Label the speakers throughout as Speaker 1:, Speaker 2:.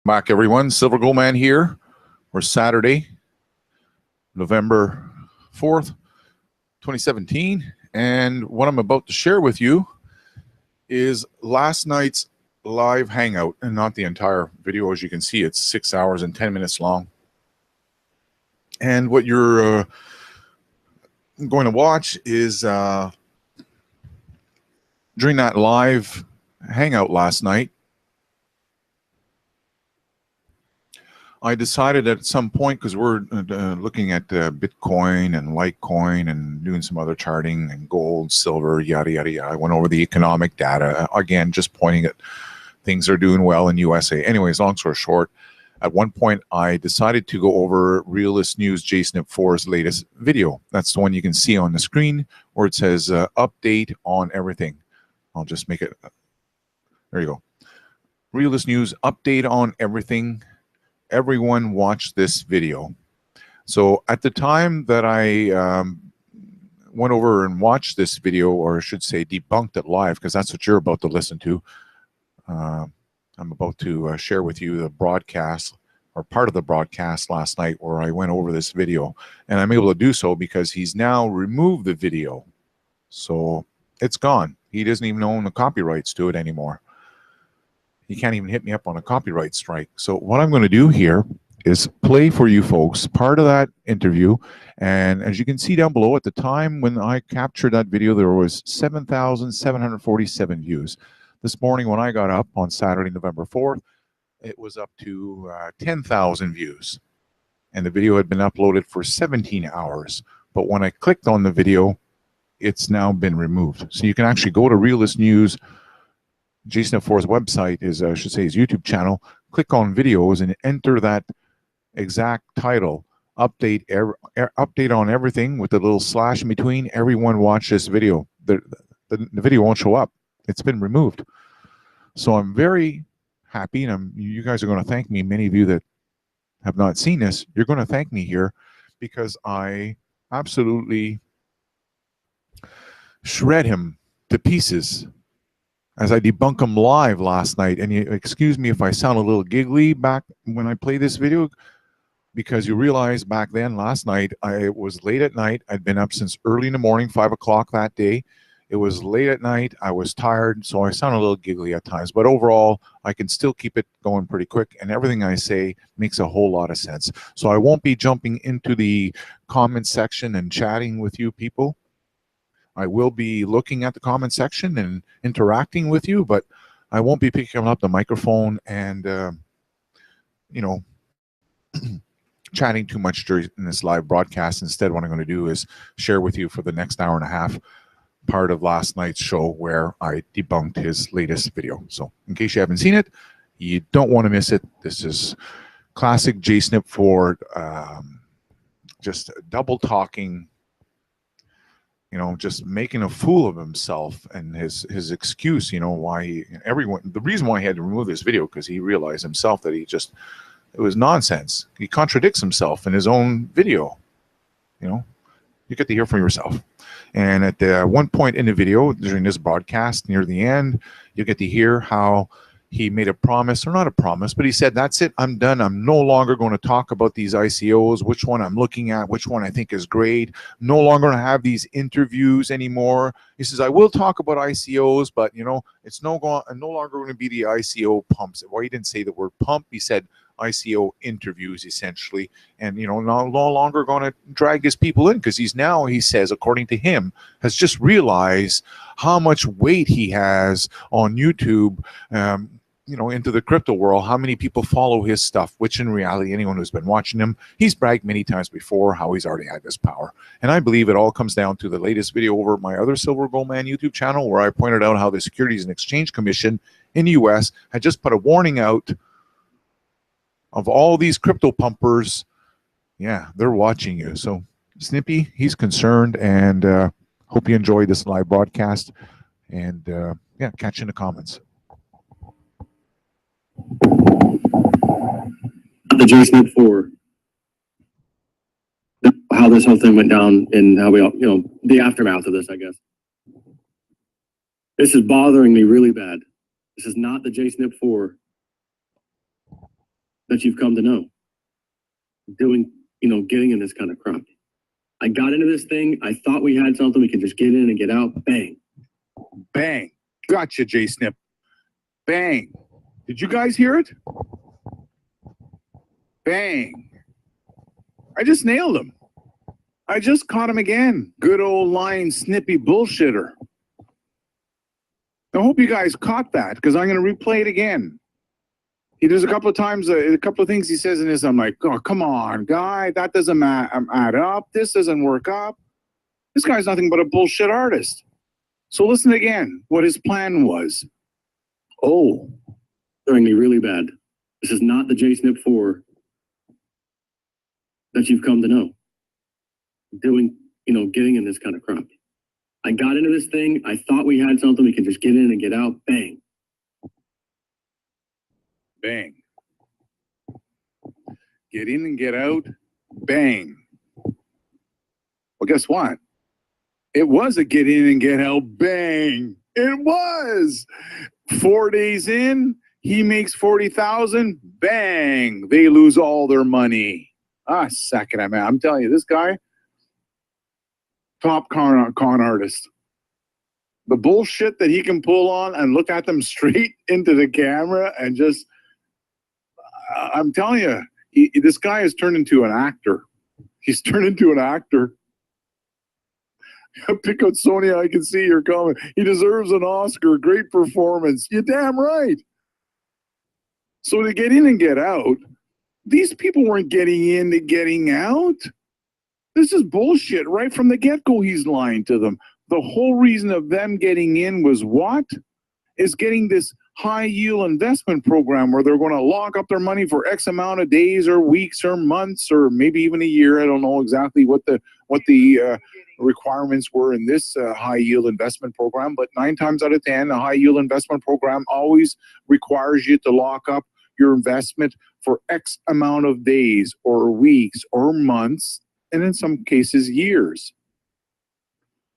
Speaker 1: Back, everyone. Silver Gold Man here. We're Saturday, November 4th, 2017. And what I'm about to share with you is last night's live hangout, and not the entire video. As you can see, it's 6 hours and 10 minutes long. And what you're going to watch is during that live hangout last night, I decided at some point, because we're looking at Bitcoin and Litecoin and doing some other charting and gold, silver, yada, yada, yada. I went over the economic data. Again, just pointing at things are doing well in USA. Anyways, long story short, at one point, I decided to go over Realist News JSNIP4's latest video. That's the one you can see on the screen where it says update on everything. I'll just make it. There you go. Realist News update on everything. Everyone watch this video. So at the time that I went over and watched this video, or I should say debunked it live, because that's what you're about to listen to. I'm about to share with you the broadcast, or part of the broadcast last night, where I went over this video. And I'm able to do so because he's now removed the video. So it's gone. He doesn't even own the copyrights to it anymore. He can't even hit me up on a copyright strike. So what I'm going to do here is play for you folks part of that interview. And as you can see down below, at the time when I captured that video, there was 7,747 views. This morning when I got up on Saturday, November 4th, it was up to 10,000 views. And the video had been uploaded for 17 hours. But when I clicked on the video, it's now been removed. So you can actually go to Realist News. JSNIP4's website is, I should say, his YouTube channel. Click on videos and enter that exact title. Update on everything with the little slash in between. Everyone watch this video. The video won't show up. It's been removed. So I'm very happy, and you guys are going to thank me. Many of you that have not seen this, you're going to thank me here, because I absolutely shred him to pieces as I debunk him live last night. And you excuse me if I sound a little giggly back when I play this video, because you realize back then, last night, it was late at night. I'd been up since early in the morning, 5 o'clock that day. It was late at night. I was tired, so I sound a little giggly at times. But overall, I can still keep it going pretty quick, and everything I say makes a whole lot of sense. So I won't be jumping into the comment section and chatting with you people. I will be looking at the comment section and interacting with you, but I won't be picking up the microphone and, you know, chatting too much during this live broadcast. Instead, what I'm going to do is share with you for the next hour and a half part of last night's show where I debunked his latest video. So in case you haven't seen it, you don't want to miss it. This is classic JSNIP4, just double talking, you know, just making a fool of himself, and his excuse, you know, why the reason why he had to remove this video, because he realized himself that it was nonsense. He contradicts himself in his own video. You know, you get to hear from yourself. And at one point in the video during this broadcast, near the end, you get to hear how he made a promise, or not a promise, but he said, that's it, I'm done. I'm no longer going to talk about these ICOs, which one I'm looking at, which one I think is great. No longer going to have these interviews anymore. He says, I will talk about ICOs, but, you know, it's no longer going to be the ICO pumps. Well, he didn't say the word pump. He said ICO interviews, essentially. And, you know, no longer going to drag his people in, because he's now, he says, according to him, has just realized how much weight he has on YouTube, you know, into the crypto world, how many people follow his stuff, which in reality, anyone who's been watching him, he's bragged many times before how he's already had this power. And I believe it all comes down to the latest video over at my other Silver Gold Man YouTube channel, where I pointed out how the Securities and Exchange Commission in the US had just put a warning out of all these crypto pumpers. Yeah, they're watching you. So Snippy, he's concerned, and hope you enjoyed this live broadcast. And yeah, catch you in the comments.
Speaker 2: The JSNIP4, how this whole thing went down, and how we all, you know, the aftermath of this, I guess. This is bothering me really bad. This is not the JSNIP4 that you've come to know doing, getting in this kind of crap. I got into this thing. I thought we had something. We could just get in and get out. Bang.
Speaker 1: Bang. Gotcha, JSNIP. Bang. Did you guys hear it? Bang. I just nailed him. I just caught him again. Good old lying, snippy bullshitter. I hope you guys caught that, because I'm going to replay it again. He does a couple of times, a couple of things he says in this. I'm like, oh, come on, guy. That doesn't add up. This doesn't work up. This guy's nothing but a bullshit artist. So listen again, what his plan was. Oh.
Speaker 2: Doing me really bad. This is not the JSNIP4 that you've come to know. Doing, getting in this kind of crap. I got into this thing. I thought we had something. We could just get in and get out. Bang.
Speaker 1: Bang. Get in and get out. Bang. Well, guess what? It was a get in and get out. Bang. It was. 4 days in, he makes 40,000. Bang. They lose all their money. Second, I'm telling you, this guy, top con artist. The bullshit that he can pull on and look at them straight into the camera and just, I'm telling you, this guy has turned into an actor. He's turned into an actor. Pick out Sonia, I can see your comment. He deserves an Oscar. Great performance. You're damn right. So to get in and get out, these people weren't getting in to getting out. This is bullshit. Right from the get-go, he's lying to them. The whole reason of them getting in was what? Is getting this high-yield investment program where they're going to lock up their money for X amount of days or weeks or months or maybe even a year. I don't know exactly what the requirements were in this high-yield investment program, but 9 times out of 10, a high-yield investment program always requires you to lock up your investment for X amount of days or weeks or months, and in some cases, years.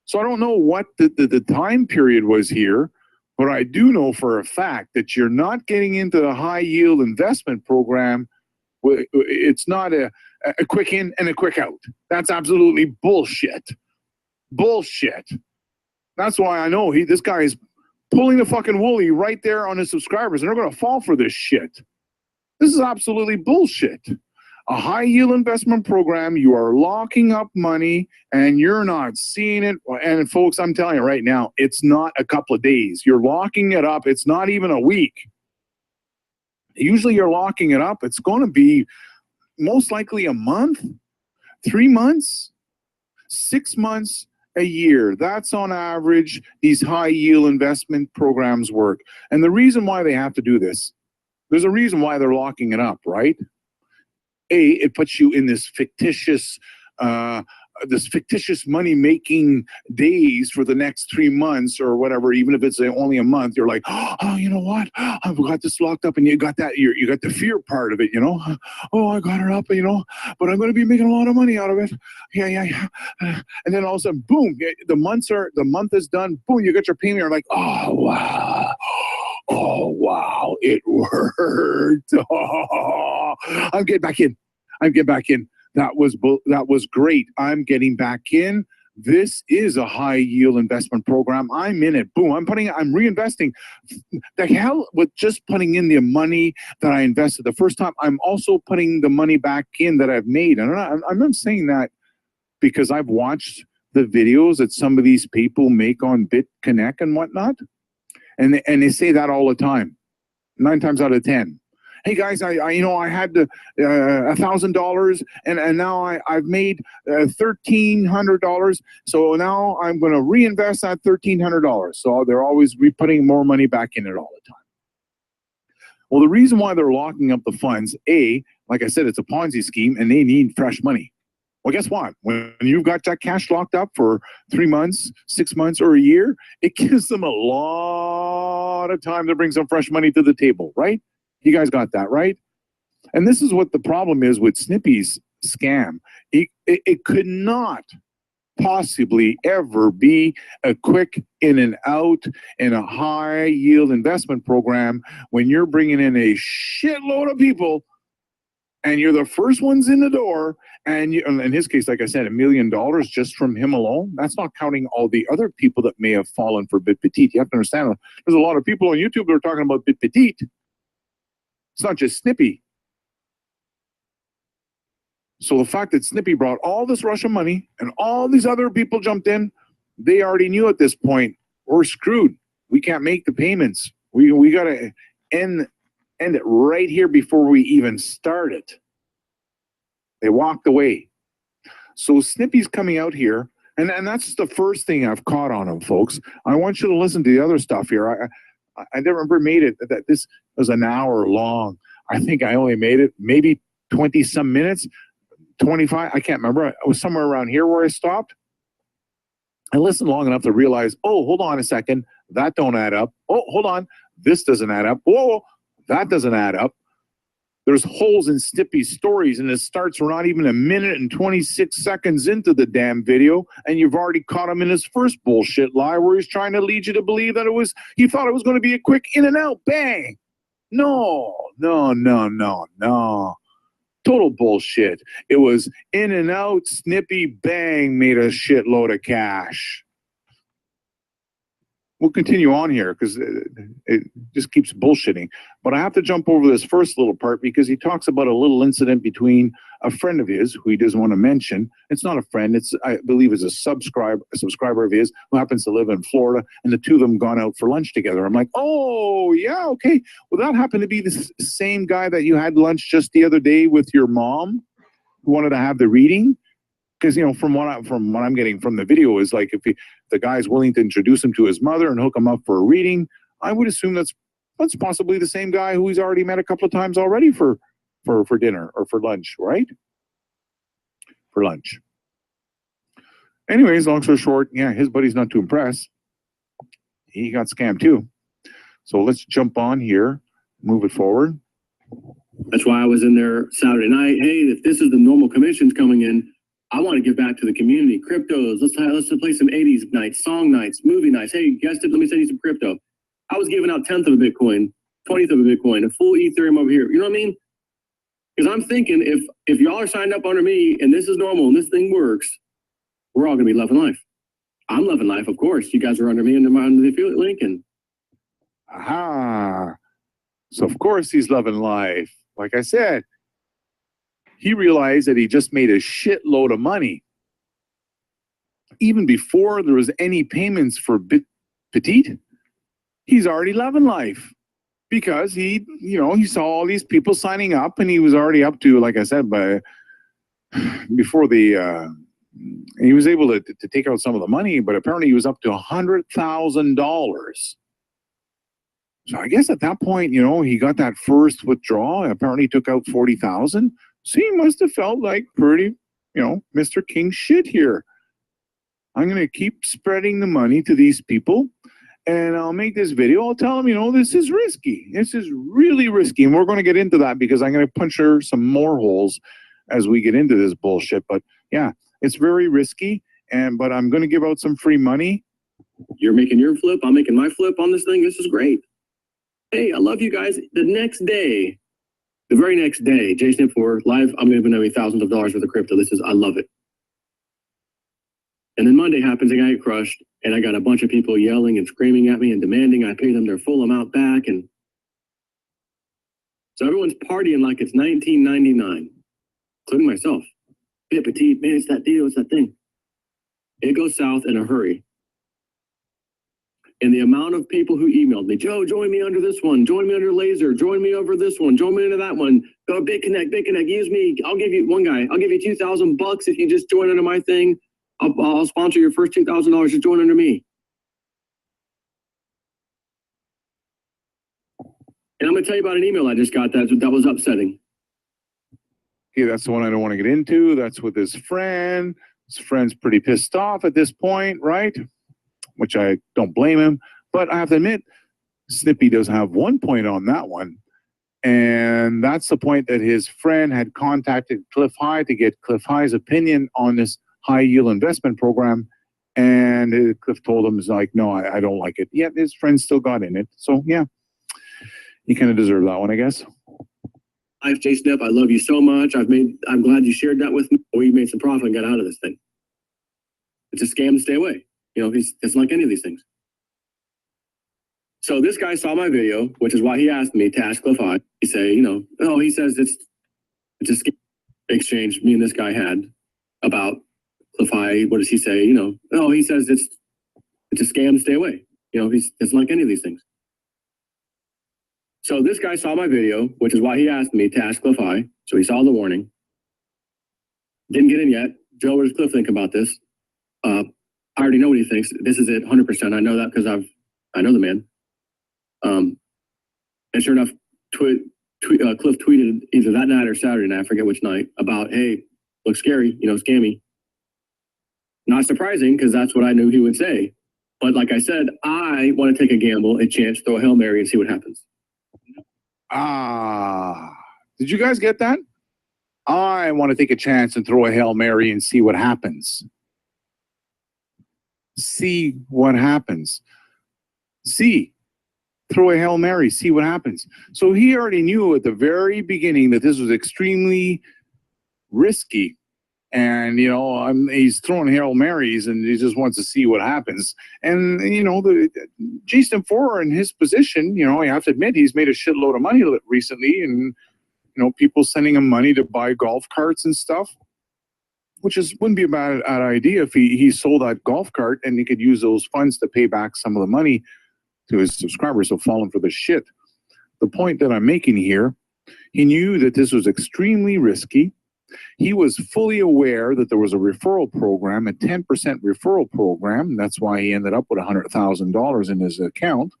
Speaker 1: So I don't know what the time period was here, but I do know for a fact that you're not getting into the high-yield investment program. It's not a quick in and a quick out. That's absolutely bullshit. Bullshit. That's why I know this guy is pulling the fucking woolly right there on his subscribers, and they're going to fall for this shit. This is absolutely bullshit. A high-yield investment program, you are locking up money, and you're not seeing it. And folks, I'm telling you right now, it's not a couple of days. You're locking it up. It's not even a week. Usually you're locking it up. It's going to be most likely a month, 3 months, 6 months, a year. That's on average these high-yield investment programs work. And the reason why they have to do this, there's a reason why they're locking it up, right? It puts you in this fictitious money-making days for the next 3 months or whatever. Even if it's only a month, you're like, oh, you know what? I've got this locked up, and you got that. You got the fear part of it, Oh, I got it up, but I'm going to be making a lot of money out of it. Yeah. And then all of a sudden, boom! The month is done. Boom! You get your payment. You're like, oh wow. Oh, wow, it worked. Oh, I'm getting back in. That was great. I'm getting back in. This is a high yield investment program. I'm in it. Boom. I'm reinvesting. The hell with just putting in the money that I invested the first time. I'm also putting the money back in that I've made. And I'm not saying that because I've watched the videos that some of these people make on BitConnect and whatnot. And they say that all the time, 9 times out of 10. Hey guys, I had $1,000 and now I've made $1,300. So now I'm going to reinvest that $1,300. So they're always putting more money back in it all the time. Well, the reason why they're locking up the funds, like I said, it's a Ponzi scheme and they need fresh money. Well, guess what? When you've got that cash locked up for 3 months, 6 months, or a year, it gives them a lot of time to bring some fresh money to the table, right? You guys got that, right? And this is what the problem is with Snippy's scam. It could not possibly ever be a quick in and out in a high yield investment program when you're bringing in a shitload of people and you're the first ones in the door, and you, in his case, like I said, $1 million just from him alone. That's not counting all the other people that may have fallen for Bitpetite. You have to understand, there's a lot of people on YouTube that are talking about Bitpetite. It's not just Snippy. So the fact that Snippy brought all this Russian money and all these other people jumped in, they already knew at this point, we're screwed. We can't make the payments. We got to end it right here before we even start it. They walked away. So Snippy's coming out here, and that's the first thing I've caught on him, folks. I want you to listen to the other stuff here. I never made it. That this was an hour long. I think I only made it maybe 20 some minutes, 25. I can't remember. I was somewhere around here where I stopped. I listened long enough to realize, oh, hold on a second. That don't add up. Oh, hold on. This doesn't add up. Whoa, that doesn't add up. There's holes in Snippy's stories, and it starts, we're not even 1 minute and 26 seconds into the damn video, and you've already caught him in his first bullshit lie where he's trying to lead you to believe that he thought it was going to be a quick in and out, bang. No. Total bullshit. It was in and out, Snippy, bang, made a shitload of cash. We'll continue on here because it just keeps bullshitting. But I have to jump over this first little part because he talks about a little incident between a friend of his who he doesn't want to mention. It's not a friend. It's, I believe, is a subscriber of his who happens to live in Florida, and the two of them gone out for lunch together. I'm like, oh, yeah, okay. Well, that happened to be the same guy that you had lunch just the other day with your mom who wanted to have the reading. Because, you know, from what I'm getting from the video is like if the guy's willing to introduce him to his mother and hook him up for a reading, I would assume that's possibly the same guy who he's already met a couple of times already for dinner or for lunch, right? For lunch. Anyways, long story short, yeah, his buddy's not too impressed. He got scammed too. So let's jump on here, move it forward.
Speaker 2: That's why I was in there Saturday night. Hey, if this is the normal commissions coming in, I want to give back to the community. Cryptos. Let's play some 80s nights, song nights, movie nights. Hey, guys, let me send you some crypto. I was giving out 10th of a Bitcoin, 20th of a Bitcoin, a full Ethereum over here. You know what I mean? Because I'm thinking if y'all are signed up under me and this is normal and this thing works, we're all going to be loving life. I'm loving life, of course. You guys are under me under the affiliate link. And
Speaker 1: aha. So, of course, he's loving life. Like I said, he realized that he just made a shitload of money. Even before there was any payments for Bitpetite, he's already loving life. Because he saw all these people signing up, and he was already up to, like I said, before he was able to take out some of the money, but apparently he was up to $100,000. So I guess at that point, he got that first withdrawal. Apparently he took out 40,000. So he must have felt like pretty, Mr. King shit here. I'm going to keep spreading the money to these people, and I'll make this video. I'll tell them, this is risky. This is really risky. And we're going to get into that because I'm going to puncture some more holes as we get into this bullshit. But yeah, it's very risky. But I'm going to give out some free money.
Speaker 2: You're making your flip. I'm making my flip on this thing. This is great. Hey, I love you guys. The very next day, JSNIP4 live, I'm giving away thousands of dollars worth of crypto. I love it. And then Monday happens, and I get crushed, and I got a bunch of people yelling and screaming at me and demanding I pay them their full amount back. And so everyone's partying like it's 1999, including myself. Bitpetite, man, it's that deal, it's that thing. It goes south in a hurry. And the amount of people who emailed me, Joe, join me under this one, join me under Laser, join me over this one, join me under that one, go Bitconnect, use me. I'll give you $2,000 if you just join under my thing. I'll sponsor your first $2,000. Just join under me. And I'm going to tell you about an email I just got that was upsetting.
Speaker 1: Okay, that's the one I don't want to get into. That's with his friend. His friend's pretty pissed off at this point, right? Which I don't blame him. But I have to admit, Snippy does have one point on that one. And that's the point that his friend had contacted Cliff High to get Cliff High's opinion on this high yield investment program. And Cliff told him, no, I don't like it. Yet his friend still got in it. So, yeah, he kind of deserved that one, I guess.
Speaker 2: life, JSNIP. I love you so much. I'm glad you shared that with me. We made some profit and got out of this thing. It's a scam to stay away. You know, it's like any of these things. So this guy saw my video, which is why he asked me to ask Cliff I. He say, you know, oh, he says it's a scam exchange me and this guy had about Cliff I. What does he say? You know, oh, he says it's a scam to stay away. You know, it's like any of these things. So this guy saw my video, which is why he asked me to ask Cliff I. So he saw the warning. Didn't get in yet. Joe, what does Cliff think about this? I already know what he thinks. This is it, 100%. I know that because I know the man. And sure enough, Cliff tweeted either that night or Saturday night, I forget which night, about, hey, looks scary, you know, scammy. Not surprising because that's what I knew he would say. But like I said, I want to take a gamble, a chance, throw a Hail Mary and see what happens.
Speaker 3: Did you guys get that? I want to take a chance and throw a Hail Mary and see what happens. See what happens. Throw a Hail Mary, see what happens. So he already knew at the very beginning that this was extremely risky. And, you know, he's throwing Hail Marys and he just wants to see what happens. And, you know, the JSNIP4 in his position, you know, I have to admit, he's made a shitload of money recently. And, you know, people sending him money to buy golf carts and stuff, which wouldn't be a bad idea if he sold that golf cart and he could use those funds to pay back some of the money to his subscribers who falling for the shit. The point that I'm making here, he knew that this was extremely risky. He was fully aware that there was a referral program, a 10% referral program. That's why he ended up with $100,000 in his account.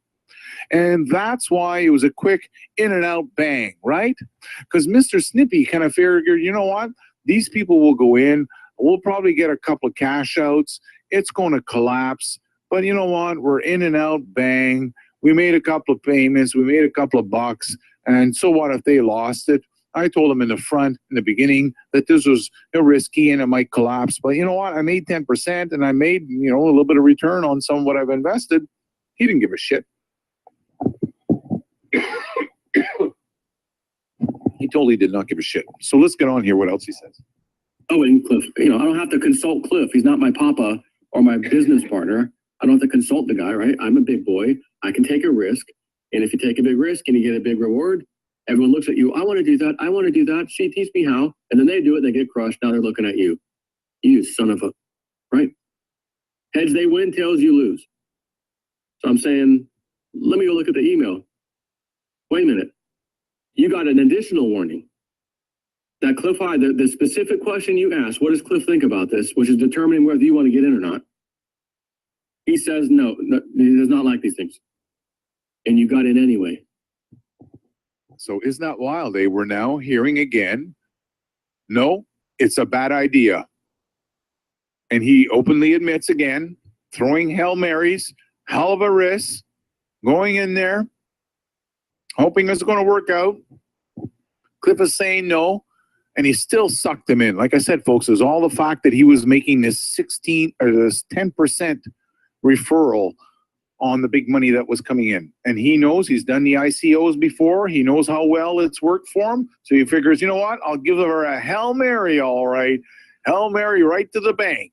Speaker 3: And that's why it was a quick in and out bang, right? Because Mr. Snippy kind of figured, you know what? These people will go in. We'll probably get a couple of cash outs. It's going to collapse. But you know what? We're in and out, bang. We made a couple of payments. We made a couple of bucks. And so what if they lost it? I told them in the beginning, that this was risky and it might collapse. But you know what? I made 10% and I made, you know, a little bit of return on some of what I've invested. He didn't give a shit. He totally did not give a shit. So let's get on here. What else he says?
Speaker 2: Oh, and Cliff, you know, I don't have to consult Cliff. He's not my papa or my business partner. I don't have to consult the guy, right? I'm a big boy. I can take a risk. And if you take a big risk and you get a big reward, everyone looks at you. I want to do that. I want to do that. She teach me how. And then they do it. They get crushed. Now they're looking at you. You son of a, right? Heads they win, tails you lose. So I'm saying, let me go look at the email. Wait a minute. You got an additional warning. That Cliff I, the specific question you asked, what does Cliff think about this, which is determining whether you want to get in or not. He says no, he does not like these things. And you got in anyway.
Speaker 3: So isn't that wild? We're now hearing again, no, it's a bad idea. And he openly admits again, throwing Hail Marys, hell of a risk, going in there, hoping it's going to work out. Cliff is saying no, and he still sucked them in. Like I said, folks, there's all the fact that he was making this 10% referral on the big money that was coming in. And he knows he's done the ICOs before. He knows how well it's worked for him. So he figures, you know what? I'll give her a Hail Mary, all right. Hail Mary right to the bank.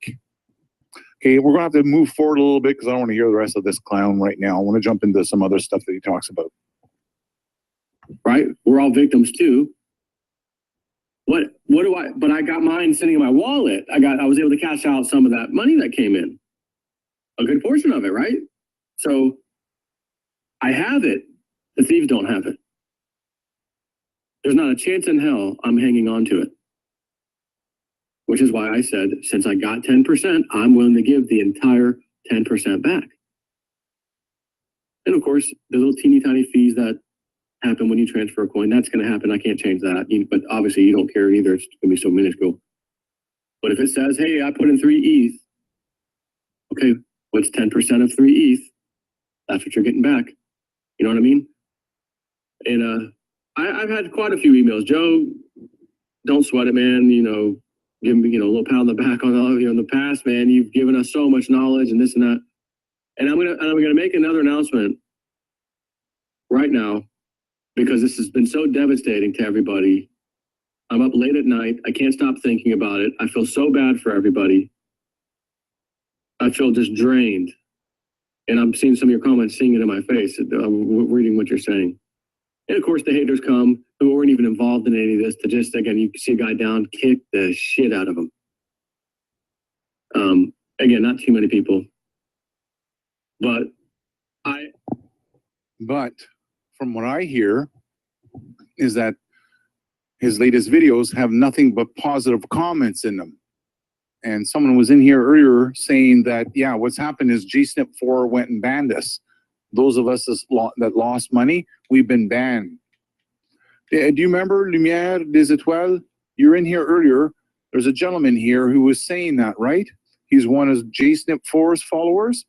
Speaker 3: Okay, we're going to have to move forward a little bit because I don't want to hear the rest of this clown right now. I want to jump into some other stuff that he talks about.
Speaker 2: Right? We're all victims too. What do I, but I got mine sitting in my wallet. I was able to cash out some of that money that came in. A good portion of it, right? So I have it. The thieves don't have it. There's not a chance in hell I'm hanging on to it. Which is why I said, since I got 10%, I'm willing to give the entire 10% back. And of course, the little teeny tiny fees that happen when you transfer a coin, that's going to happen. I can't change that. But obviously you don't care either. It's going to be so minuscule. But if it says, hey, I put in 3 ETH, okay, what's 10% of 3 ETH? That's what you're getting back. You know what I mean? And I've had quite a few emails. Joe, don't sweat it, man. You know, give me, you know, a little pat on the back on all, you know, in the past, man. You've given us so much knowledge and this and that. And I'm gonna make another announcement right now because this has been so devastating to everybody. I'm up late at night. I can't stop thinking about it. I feel so bad for everybody. I feel just drained. And I'm seeing some of your comments, seeing it in my face. I'm reading what you're saying. And of course, the haters come who weren't even involved in any of this to just, again, you see a guy down, kick the shit out of him. Again, not too many people. But
Speaker 3: from what I hear is that his latest videos have nothing but positive comments in them. And someone was in here earlier saying that, yeah, what's happened is JSNIP4 went and banned us. Those of us that lost money, we've been banned. Do you remember Lumière des Étoiles? You're in here earlier. There's a gentleman here who was saying that, right? He's one of JSNIP4's followers,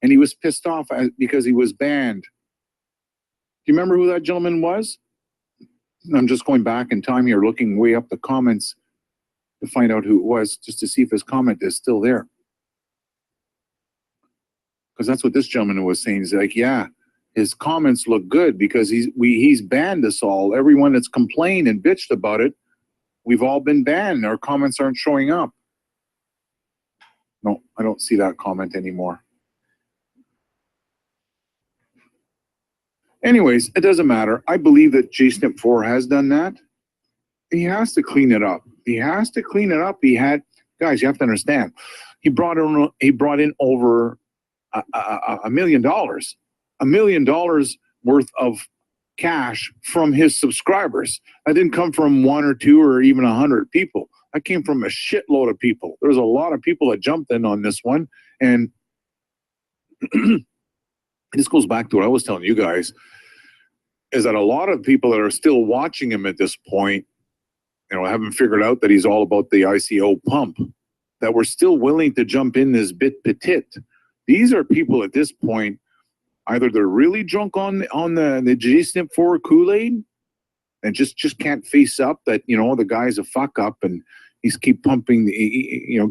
Speaker 3: and he was pissed off because he was banned. Do you remember who that gentleman was? I'm just going back in time here, looking way up the comments to find out who it was, just to see if his comment is still there. Because that's what this gentleman was saying. He's like, yeah, his comments look good because he's banned us all. Everyone that's complained and bitched about it, we've all been banned. Our comments aren't showing up. No, I don't see that comment anymore. Anyways, it doesn't matter. I believe that JSNIP4 has done that. He has to clean it up. He has to clean it up. Guys, you have to understand. He brought in over $1 million. $1 million worth of cash from his subscribers. That didn't come from 1 or 2 or even 100 people. That came from a shitload of people. There's a lot of people that jumped in on this one. And this goes back to what I was telling you guys, is that a lot of people that are still watching him at this point, haven't figured out that he's all about the ICO pump, that we're still willing to jump in this Bitpetite. These are people at this point, either they're really drunk on the JSNIP4 Kool-Aid and just can't face up that, the guy's a fuck up and he's keep pumping,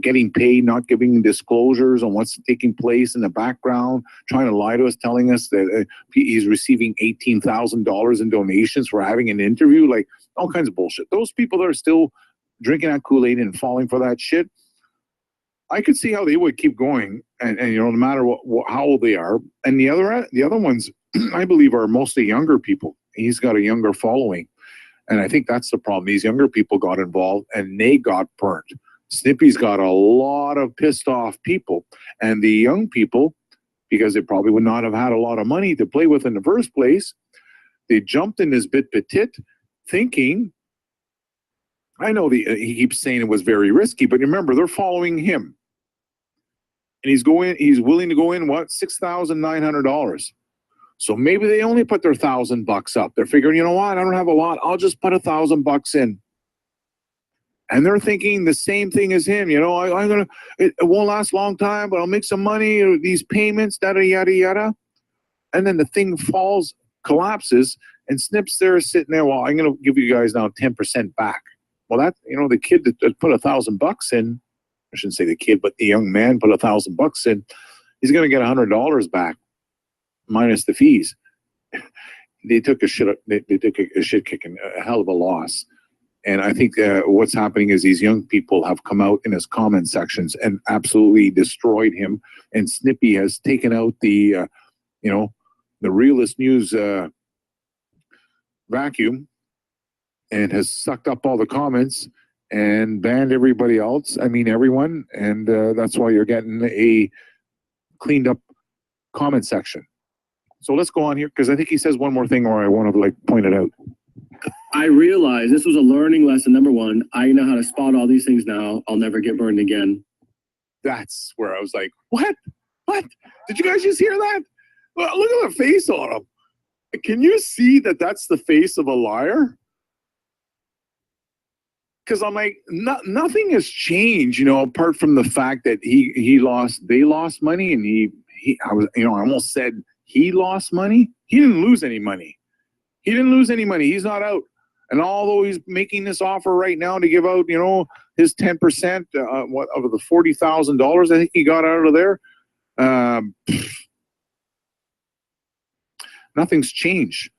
Speaker 3: getting paid, not giving disclosures on what's taking place in the background, trying to lie to us, telling us that he's receiving $18,000 in donations for having an interview, like all kinds of bullshit. Those people that are still drinking that Kool-Aid and falling for that shit, I could see how they would keep going, and no matter how old they are. And the other ones, I believe, are mostly younger people. He's got a younger following. And I think that's the problem. These younger people got involved and they got burnt. Snippy's got a lot of pissed off people. And the young people, because they probably would not have had a lot of money to play with in the first place, they jumped in this Bitpetite thinking, I know he keeps saying it was very risky, but remember, they're following him. And he's willing to go in, what, $6,900. So maybe they only put their $1,000 up. They're figuring, you know what? I don't have a lot. I'll just put $1,000 in. And they're thinking the same thing as him. It won't last a long time, but I'll make some money. These payments, yada, yada, yada. And then the thing collapses, and Snip's there sitting there. Well, I'm going to give you guys now 10% back. Well, that, the kid that put $1,000 in, I shouldn't say the kid, but the young man put $1,000 in, he's going to get $100 back, minus the fees. They took a shit kicking, a hell of a loss. And I think what's happening is these young people have come out in his comment sections and absolutely destroyed him. And Snippy has taken out the realist news vacuum and has sucked up all the comments and banned everybody else. I mean, everyone. And that's why you're getting a cleaned up comment section. So let's go on here, because I think he says one more thing, or I want to point it out.
Speaker 2: I realized this was a learning lesson. Number one, I know how to spot all these things now. I'll never get burned again.
Speaker 3: That's where I was like, what? What? Did you guys just hear that? Well, look at the face on him. Can you see that that's the face of a liar? Because I'm like, nothing has changed, apart from the fact that they lost money, and I almost said he lost money. He didn't lose any money. He didn't lose any money. He's not out. And although he's making this offer right now to give out, his 10% of the $40,000 I think he got out of there, nothing's changed.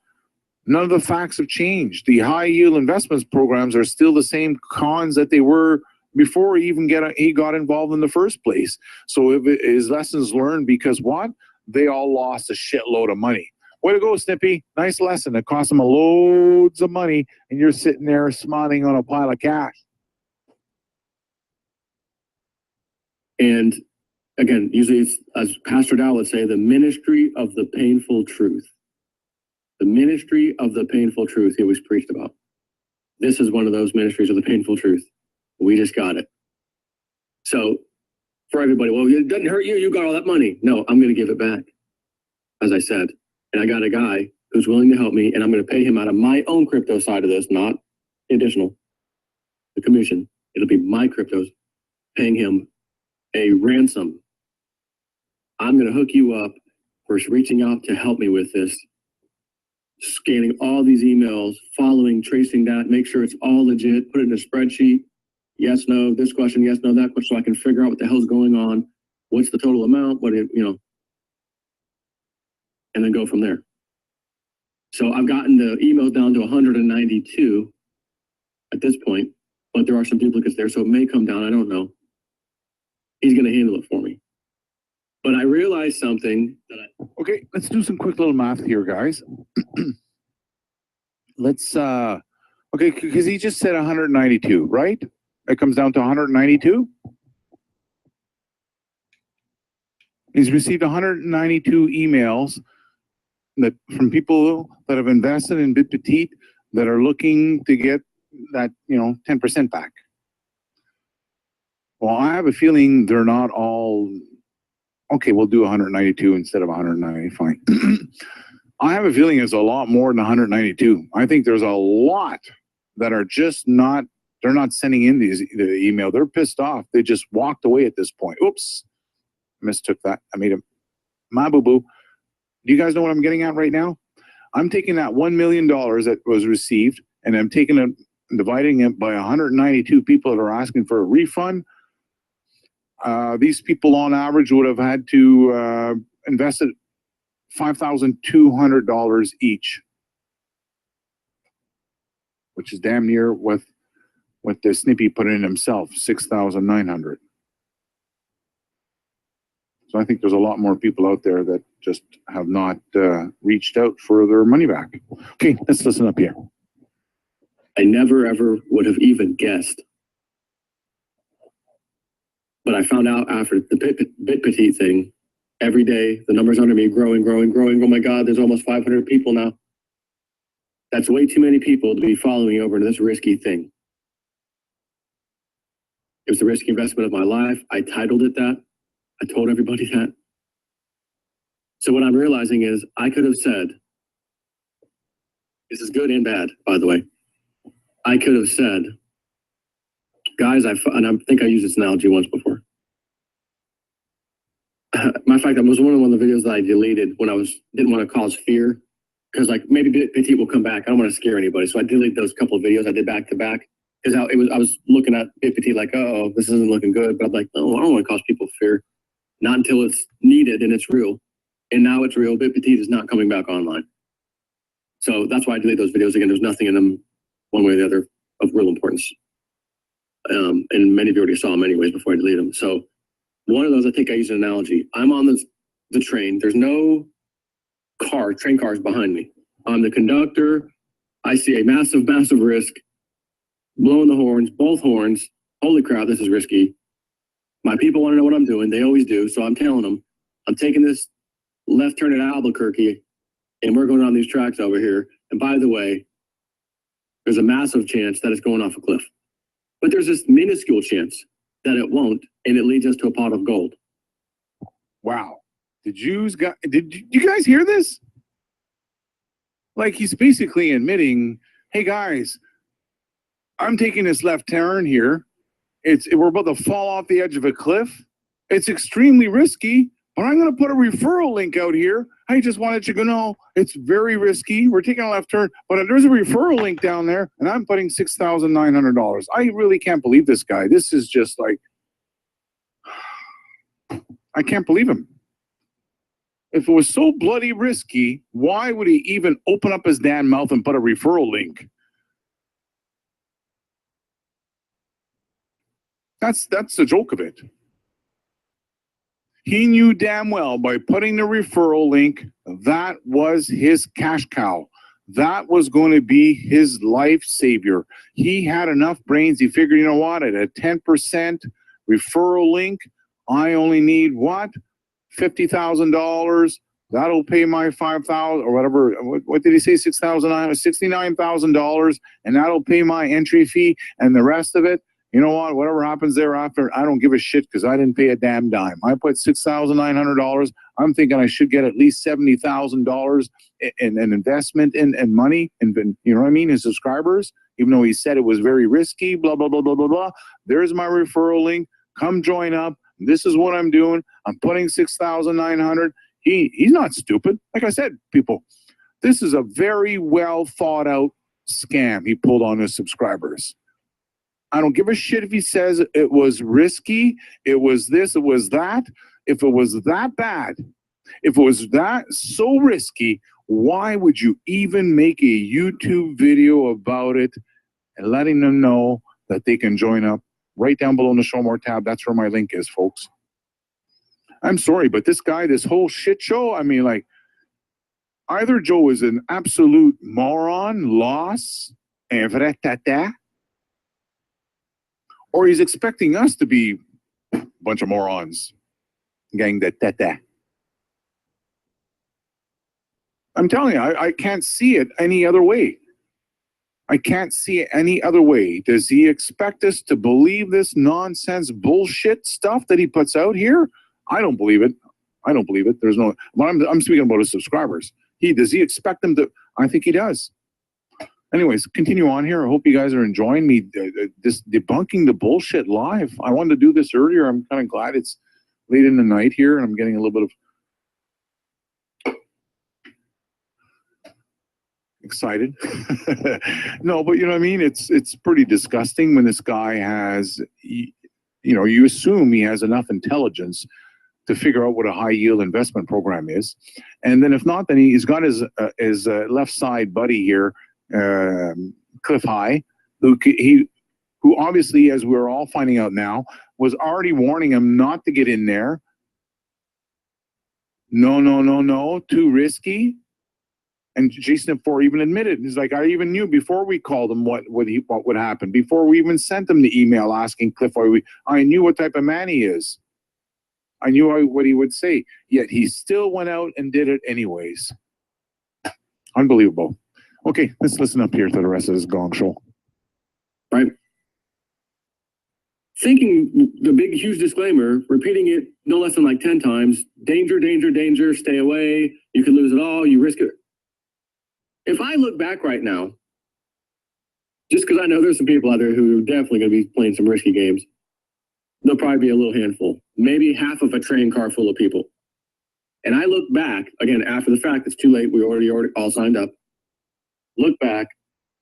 Speaker 3: None of the facts have changed. The high yield investments programs are still the same cons that they were before he got involved in the first place. So his lessons learned, because what? They all lost a shitload of money. Way to go, Snippy. Nice lesson. It cost him loads of money, and you're sitting there smiling on a pile of cash.
Speaker 2: And again, usually it's, as Pastor Dow would say, the ministry of the painful truth. The ministry of the painful truth he always preached about. This is one of those ministries of the painful truth. We just got it. So for everybody, well, it doesn't hurt you. You got all that money. No, I'm going to give it back, as I said. And I got a guy who's willing to help me, and I'm going to pay him out of my own crypto side of this, not additional. The commission. It'll be my cryptos paying him a ransom. I'm going to hook you up for reaching out to help me with this. Scanning all these emails, following, tracing that, make sure it's all legit, put it in a spreadsheet. Yes, no, this question, yes, no, that question, so I can figure out what the hell's going on. What's the total amount? And then go from there. So I've gotten the emails down to 192 at this point, but there are some duplicates there, so it may come down. I don't know. He's going to handle it for me. But I realized something that
Speaker 3: Okay, let's do some quick little math here, guys. Let's, okay, because he just said 192, right? It comes down to 192. He's received 192 emails from people that have invested in Bitpetite that are looking to get that, 10% back. Well, I have a feeling they're not all, okay, we'll do 192 instead of 190, fine. I have a feeling it's a lot more than 192. I think there's a lot that are just not, they're not sending in the email. They're pissed off. They just walked away at this point. Oops, mistook that. I made a my boo-boo. Do you guys know what I'm getting at right now? I'm taking that $1 million that was received, and I'm taking it, dividing it by 192 people that are asking for a refund. These people on average would have had to invest $5,200 each, which is damn near what the Snippy put in himself, $6,900. So I think there's a lot more people out there that just have not reached out for their money back. Okay, let's listen up here.
Speaker 2: I never ever would have even guessed. But I found out after the Bitpetite thing, every day, the numbers under me growing. Oh my God, there's almost 500 people now. That's way too many people to be following over into this risky thing. It was the risky investment of my life. I titled it that. I told everybody that. So what I'm realizing is I could have said, this is good and bad, by the way. I could have said, guys, and I think I used this analogy once before. Matter of fact, that was one of the videos that I deleted when I didn't want to cause fear, because like maybe Bitpetite will come back. I don't want to scare anybody, so I deleted those couple of videos I did back to back, because I was looking at Bitpetite like, oh, this isn't looking good, but I'm like, no, I don't want to cause people fear, not until it's needed and it's real. And now it's real. Bitpetite is not coming back online, so that's why I deleted those videos. Again, there's nothing in them one way or the other of real importance, and many of you already saw them anyways before I deleted them. So one of those, I think I used an analogy. I'm on the train. There's no train cars behind me. I'm the conductor. I see a massive risk. Blowing the horns, both horns. Holy crap, this is risky. My people want to know what I'm doing. They always do. So I'm telling them, I'm taking this left turn at Albuquerque, and we're going on these tracks over here. And by the way, there's a massive chance that it's going off a cliff. But there's this minuscule chance that it won't, and it leads us to a pot of gold.
Speaker 3: Wow. Did you guys hear this? Like, he's basically admitting, hey guys, I'm taking this left turn here. We're about to fall off the edge of a cliff. It's extremely risky, but I'm going to put a referral link out here. I just wanted you to know it's very risky. We're taking a left turn, but there's a referral link down there, and I'm putting $6,900. I really can't believe this guy. This is just like, I can't believe him. If it was so bloody risky, why would he even open up his damn mouth and put a referral link? That's the joke of it. He knew damn well by putting the referral link, that was his cash cow. That was going to be his life savior. He had enough brains. He figured, you know what, at a 10% referral link, I only need what? $50,000. That'll pay my $5,000 or whatever. What did he say? $69,000, and that'll pay my entry fee, and the rest of it, you know what? Whatever happens thereafter, I don't give a shit because I didn't pay a damn dime. I put $6,900. I'm thinking I should get at least $70,000 in investment and money, and you know what I mean, his subscribers. Even though he said it was very risky, blah blah blah blah blah blah. There's my referral link. Come join up. This is what I'm doing. I'm putting $6,900. He's not stupid. Like I said, people, this is a very well thought out scam he pulled on his subscribers. I don't give a shit if he says it was risky, it was this, it was that. If it was that bad, if it was that so risky, why would you even make a YouTube video about it and letting them know that they can join up right down below in the Show More tab? That's where my link is, folks. I'm sorry, but this guy, this whole shit show, I mean, like, either Joe is an absolute moron, loss, or he's expecting us to be a bunch of morons. Gang that. I'm telling you, I can't see it any other way. I can't see it any other way. Does he expect us to believe this nonsense bullshit stuff that he puts out here? I don't believe it. I don't believe it. There's no. Well, I'm speaking about his subscribers. Does he expect them to? I think he does. Anyways, continue on here. I hope you guys are enjoying me this debunking the bullshit live. I wanted to do this earlier. I'm kind of glad it's late in the night here, and I'm getting a little bit of excited. No, but you know what I mean? It's pretty disgusting when this guy has, you know, you assume he has enough intelligence to figure out what a high yield investment program is. And then if not, then he's got his left side buddy here, Cliff High, who obviously, as we're all finding out now, was already warning him not to get in there. No, too risky. And JSNIP4 even admitted, he's like, I even knew before we called him what would happen. Before we even sent him the email asking Cliff, I knew what type of man he is. I knew what he would say. Yet he still went out and did it anyways. Unbelievable. Okay, let's listen up here to the rest of this gong show.
Speaker 2: Right. Thinking the big, huge disclaimer, repeating it no less than like 10 times. Danger, danger, danger, stay away. You could lose it all. You risk it. If I look back right now, just because I know there's some people out there who are definitely going to be playing some risky games, there'll probably be a little handful, maybe half of a train car full of people. And I look back, again, after the fact, it's too late. We already all signed up. Look back,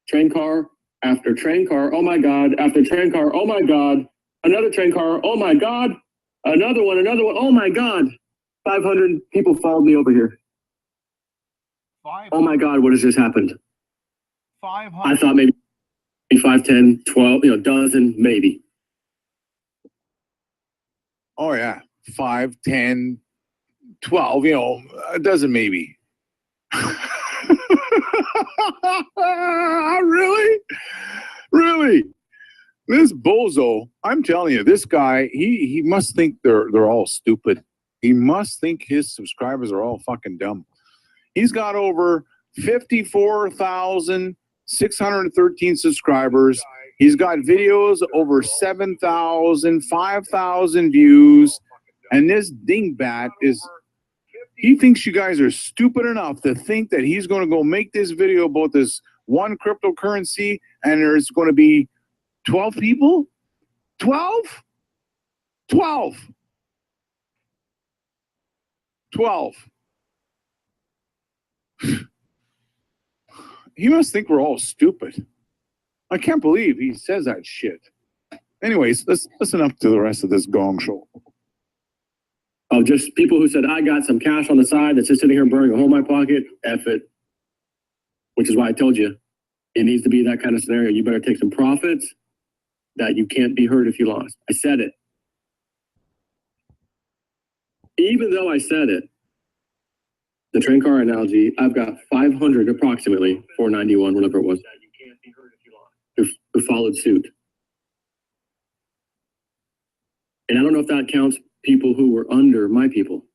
Speaker 2: train car after train car. Oh my God. After train car. Oh my God. Another train car. Oh my God. Another one. Oh my God. 500 people followed me over here. Oh my God. What has just happened? 500. I thought maybe 5, 10, 12, dozen, maybe.
Speaker 3: Oh yeah. 5, 10, 12, a dozen maybe. Really? This bozo, I'm telling you, this guy, he must think they're all stupid. He must think his subscribers are all fucking dumb. He's got over 54,613 subscribers. He's got videos over 7,000, 5,000 views. And this dingbat he thinks you guys are stupid enough to think that he's going to go make this video about this one cryptocurrency and there's going to be 12 people? 12? He must think we're all stupid. I can't believe he says that shit. Anyways, let's listen up to the rest of this gong show.
Speaker 2: of just people who said, I got some cash on the side that's just sitting here burning a hole in my pocket. F it. Which is why I told you, it needs to be that kind of scenario. You better take some profits that you can't be hurt if you lost. I said it. Even though I said it, the train car analogy, I've got 500 approximately, 491, whatever it was, who followed suit. And I don't know if that counts people who were under my people.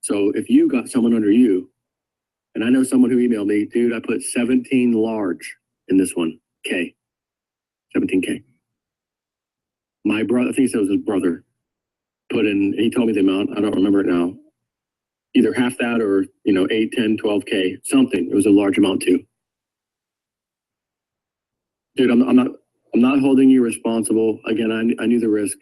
Speaker 2: So if you got someone under you, and I know someone who emailed me, dude, I put 17 large in this one, K, 17K. My brother, I think he said it was his brother, put in, he told me the amount, I don't remember it now. Either half that or, 8, 10, 12K, something. It was a large amount too. Dude, I'm not holding you responsible. Again, I knew the risk.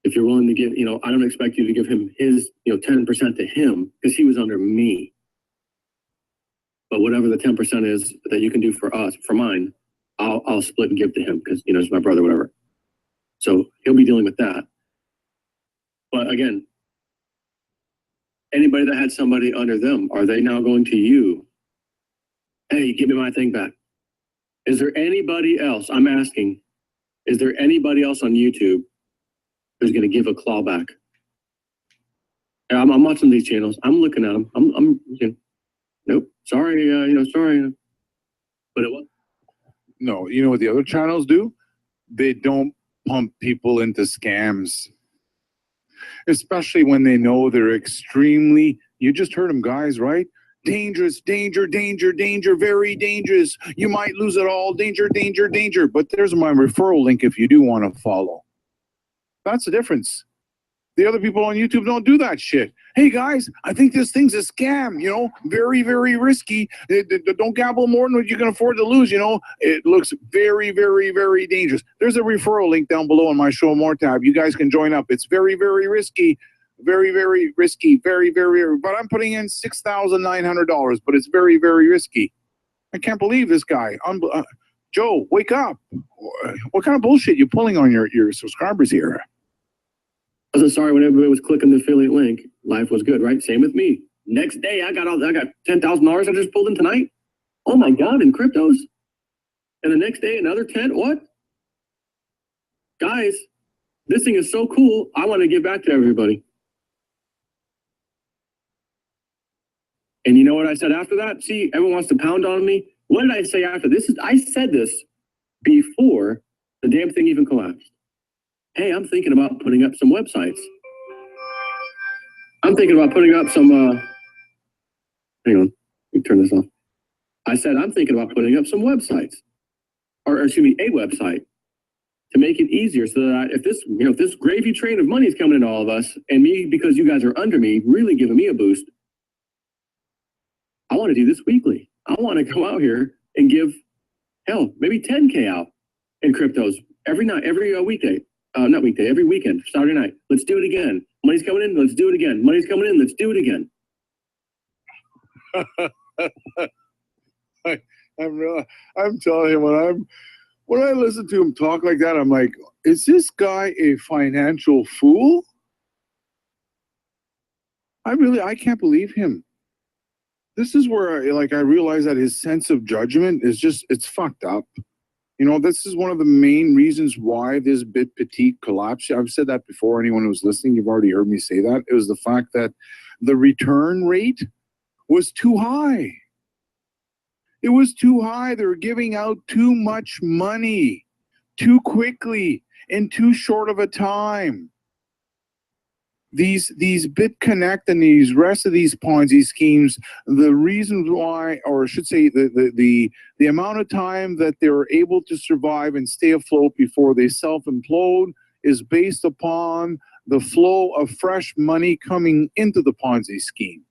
Speaker 2: If you're willing to give, I don't expect you to give him his, 10% to him because he was under me. But whatever the 10% is that you can do for us, for mine, I'll split and give to him because, it's my brother, whatever. So he'll be dealing with that. But again, anybody that had somebody under them, are they now going to you? Hey, give me my thing back. Is there anybody else, I'm asking, is there anybody else on YouTube who's going to give a clawback? I'm watching these channels. I'm looking at them. I'm nope. Sorry, sorry. But it was.
Speaker 3: No, you know what the other channels do? They don't pump people into scams. Especially when they know they're extremely, you just heard them, guys, right? Dangerous, danger, danger, danger, very dangerous. You might lose it all. Danger, danger, danger. But there's my referral link if you do want to follow. That's the difference. The other people on YouTube don't do that shit. Hey, guys, I think this thing's a scam, very, very risky. Don't gamble more than what you can afford to lose, It looks very, very, very dangerous. There's a referral link down below in my Show More tab. You guys can join up. It's very, very risky. Very, very risky. Very, very, but I'm putting in $6,900, but it's very, very risky. I can't believe this guy. Joe, wake up. What kind of bullshit you pulling on your subscribers here?
Speaker 2: I was sorry when everybody was clicking the affiliate link. Life was good, right? Same with me. Next day, I got $10,000 I just pulled in tonight. Oh my God, in cryptos. And the next day, another 10. What? Guys, this thing is so cool. I want to give back to everybody. And you know what I said after that? See, everyone wants to pound on me. What did I say after this? I said this before the damn thing even collapsed. Hey, I'm thinking about putting up some websites. I'm thinking about putting up some, hang on, let me turn this off. I said, I'm thinking about putting up some websites, or excuse me, a website to make it easier so that if this, if this gravy train of money is coming into all of us and me, because you guys are under me, really giving me a boost, I want to do this weekly. I want to go out here and give, hell, maybe 10K out in cryptos every night, every weekday. Not weekday, every weekend, Saturday night. Let's do it again. Money's coming in, let's do it again. Money's coming in, let's do it again.
Speaker 3: I'm telling you, when I listen to him talk like that, I'm like, is this guy a financial fool? I can't believe him. This is where I realize that his sense of judgment is it's fucked up. This is one of the main reasons why this Bitpetite collapsed. I've said that before. Anyone who's listening, you've already heard me say that. It was the fact that the return rate was too high. It was too high. They were giving out too much money too quickly in too short of a time. These BitConnect and these rest of these Ponzi schemes, the reasons why, or I should say the amount of time that they're able to survive and stay afloat before they self-implode is based upon the flow of fresh money coming into the Ponzi scheme.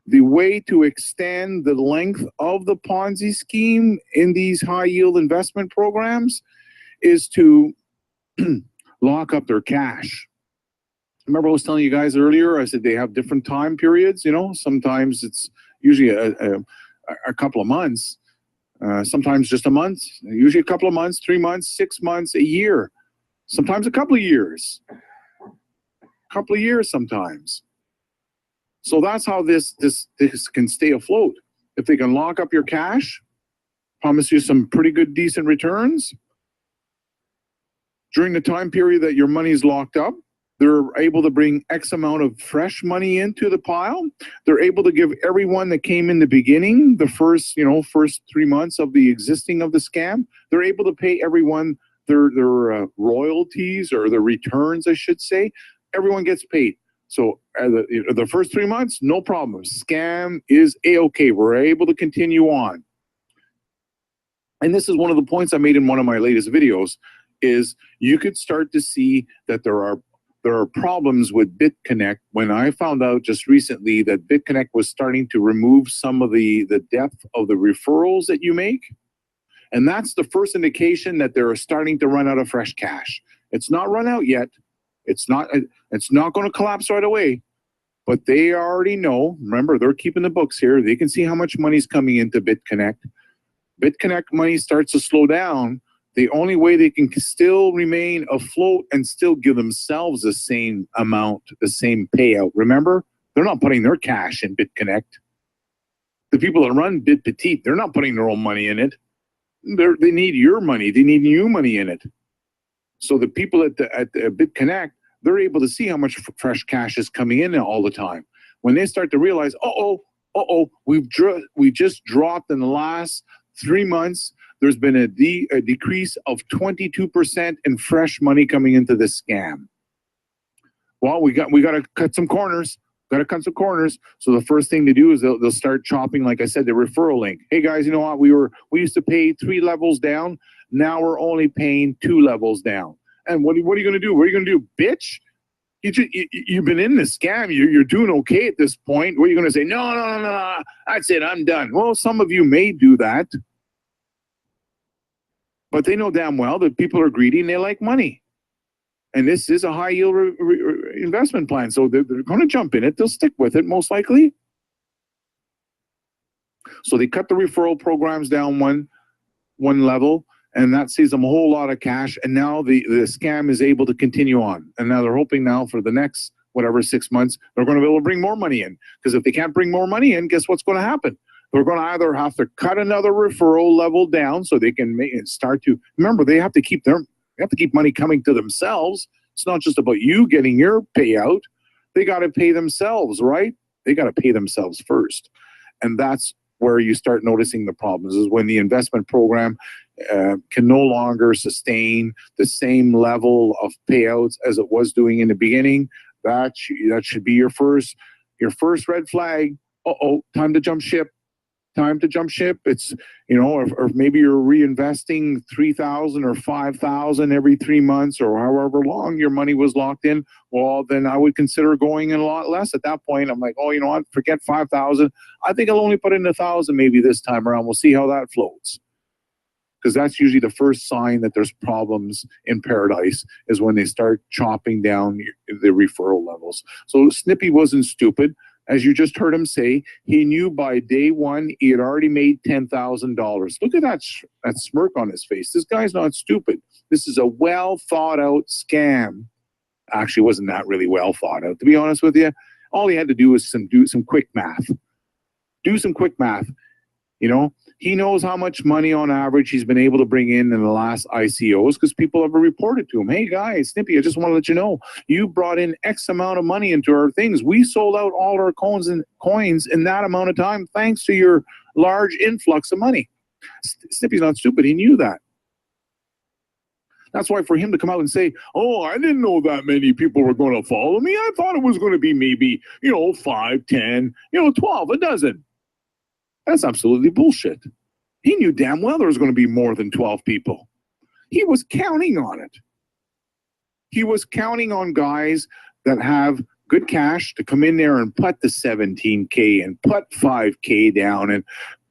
Speaker 3: The way to extend the length of the Ponzi scheme in these high yield investment programs is to lock up their cash. Remember I was telling you guys earlier, I said they have different time periods, sometimes it's usually a couple of months, sometimes just a month, usually a couple of months, 3 months, 6 months, a year, sometimes a couple of years. couple of years sometimes. So that's how this can stay afloat. If they can lock up your cash, promise you some pretty good, decent returns during the time period that your money is locked up, they're able to bring X amount of fresh money into the pile. They're able to give everyone that came in the beginning, the first 3 months of the existing of the scam, they're able to pay everyone their royalties or their returns, I should say. Everyone gets paid. So the first 3 months, no problem. Scam is A-okay. We're able to continue on. And this is one of the points I made in one of my latest videos, is you could start to see that there are problems with BitConnect. When I found out just recently that BitConnect was starting to remove some of the depth of the referrals that you make, and that's the first indication that they're starting to run out of fresh cash. It's not run out yet. It's not going to collapse right away, but they already know. Remember, they're keeping the books here. They can see how much money's coming into BitConnect. BitConnect money starts to slow down. The only way they can still remain afloat and still give themselves the same amount, the same payout. Remember, they're not putting their cash in BitConnect. The people that run Bitpetite, they're not putting their own money in it. They need your money. They need new money in it. So the people at BitConnect, they're able to see how much fresh cash is coming in all the time. When they start to realize, we just dropped in the last 3 months, there's been a decrease of 22% in fresh money coming into this scam. Well, we got to cut some corners. Got to cut some corners. So the first thing to do is they'll start chopping, like I said, the referral link. Hey guys, you know what? We used to pay 3 levels down. Now we're only paying 2 levels down. And what are you going to do? What are you going to do, bitch? You've been in this scam. You're doing okay at this point. What are you going to say? No. That's it. I'm done. Well, some of you may do that. But they know damn well that people are greedy and they like money. And this is a high yield investment plan. So they're going to jump in it. They'll stick with it most likely. So they cut the referral programs down one level, and that saves them a whole lot of cash. And now the scam is able to continue on. And now they're hoping now for the next, 6 months, they're going to be able to bring more money in. Because if they can't bring more money in, guess what's going to happen? They're going to either have to cut another referral level down so they can start to, remember, they have to keep money coming to themselves. It's not just about you getting your payout. They got to pay themselves, right? They got to pay themselves first. And that's where you start noticing the problems, is when the investment program can no longer sustain the same level of payouts as it was doing in the beginning. That should be your first red flag. Time to jump ship. Time to jump ship. It's, or maybe you're reinvesting 3,000 or 5,000 every 3 months or however long your money was locked in. Well, then I would consider going in a lot less. At that point, I'm like, you know what? Forget 5,000. I think I'll only put in 1,000 maybe this time around. We'll see how that floats. Because that's usually the first sign that there's problems in paradise, is when they start chopping down the referral levels. So Snippy wasn't stupid. As you just heard him say, he knew by day one he had already made $10,000. Look at that smirk on his face. This guy's not stupid. This is a well thought out scam. Actually, wasn't that really well thought out, to be honest with you. All he had to do was do some quick math. Do some quick math. He knows how much money on average he's been able to bring in the last ICOs, because people have reported to him, hey guys, Snippy, I just want to let you know, you brought in X amount of money into our things. We sold out all our coins in that amount of time thanks to your large influx of money. Snippy's not stupid. He knew that. That's why for him to come out and say, I didn't know that many people were going to follow me. I thought it was going to be maybe, 5, 10, 12, a dozen. That's absolutely bullshit. He knew damn well there was going to be more than 12 people. He was counting on it. He was counting on guys that have good cash to come in there and put the 17K and put 5K down and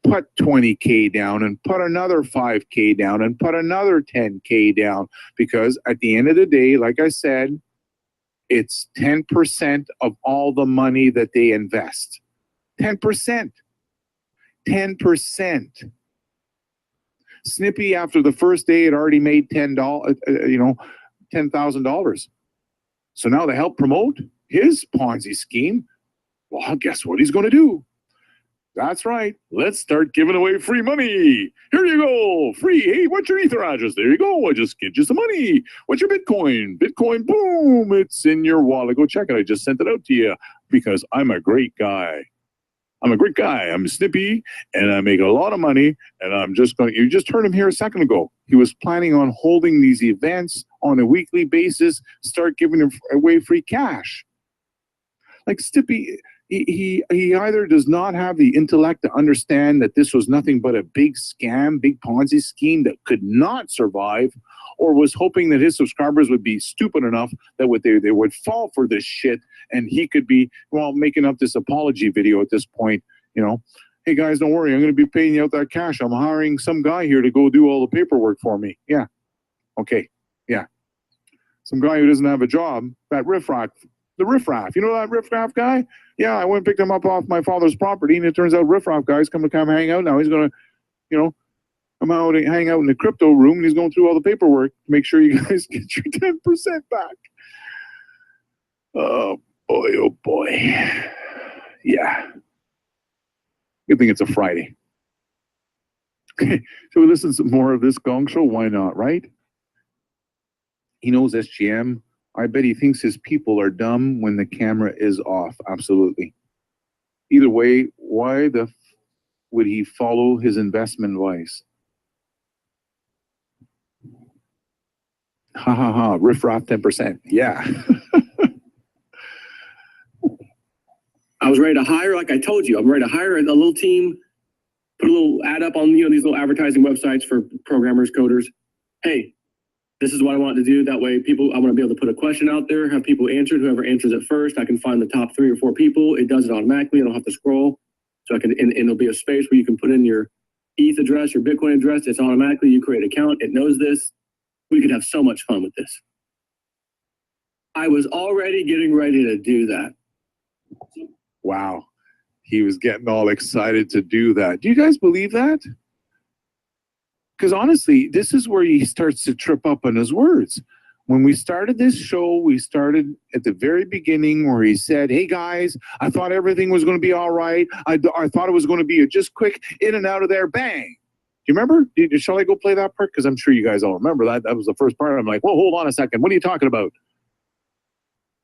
Speaker 3: put 20K down and put another 5K down and put another 10K down. Because at the end of the day, like I said, it's 10% of all the money that they invest. 10%. 10%. Snippy, after the first day, had already made $10,000. So now to help promote his Ponzi scheme, well, guess what he's going to do? That's right. Let's start giving away free money. Here you go. Free. Hey, what's your Ether address? There you go. I just get you some money. What's your Bitcoin? Bitcoin, boom. It's in your wallet. Go check it. I just sent it out to you because I'm a great guy. I'm a great guy. I'm Snippy, and I make a lot of money, and I'm just going to, you just heard him here a second ago. He was planning on holding these events on a weekly basis, start giving away free cash. Like Snippy, he either does not have the intellect to understand that this was nothing but a big scam, big Ponzi scheme that could not survive, or was hoping that his subscribers would be stupid enough that they would fall for this shit, and he could be, well, making up this apology video at this point, you know. Hey guys, don't worry, I'm going to be paying you out that cash. I'm hiring some guy here to go do all the paperwork for me. Yeah. Okay. Yeah. Some guy who doesn't have a job, that riffraff. The riffraff, you know that riffraff guy? Yeah, I went and picked him up off my father's property, and it turns out riffraff guy's come hang out now. He's gonna, you know, come out and hang out in the crypto room, and he's going through all the paperwork to make sure you guys get your 10% back. Oh boy, oh boy. Yeah. Good thing it's a Friday. Okay, so we listen to more of this Gong Show. Why not, right? He knows SGM. I bet he thinks his people are dumb when the camera is off. Absolutely. Either way, why would he follow his investment advice? Ha ha ha. Riffraff 10%. Yeah.
Speaker 2: I was ready to hire, like I told you, I'm ready to hire a little team, put a little ad up on, you know, these little advertising websites for programmers, coders. Hey, this is what I want to do. That way I want to be able to put a question out there, have people answer it. Whoever answers it first, I can find the top 3 or 4 people. It does it automatically. I don't have to scroll. So and it'll be a space where you can put in your ETH address, your Bitcoin address. It's automatically, you create an account. It knows this. We could have so much fun with this. I was already getting ready to do that.
Speaker 3: Wow. He was getting all excited to do that. Do you guys believe that? Because honestly, this is where he starts to trip up on his words. When we started this show, we started at the very beginning where he said, hey guys, I thought everything was going to be all right. I thought it was going to be a just quick in and out of there, bang. Do you remember? Shall I go play that part? Because I'm sure you guys all remember that. That was the first part. I'm like, whoa, hold on a second. What are you talking about?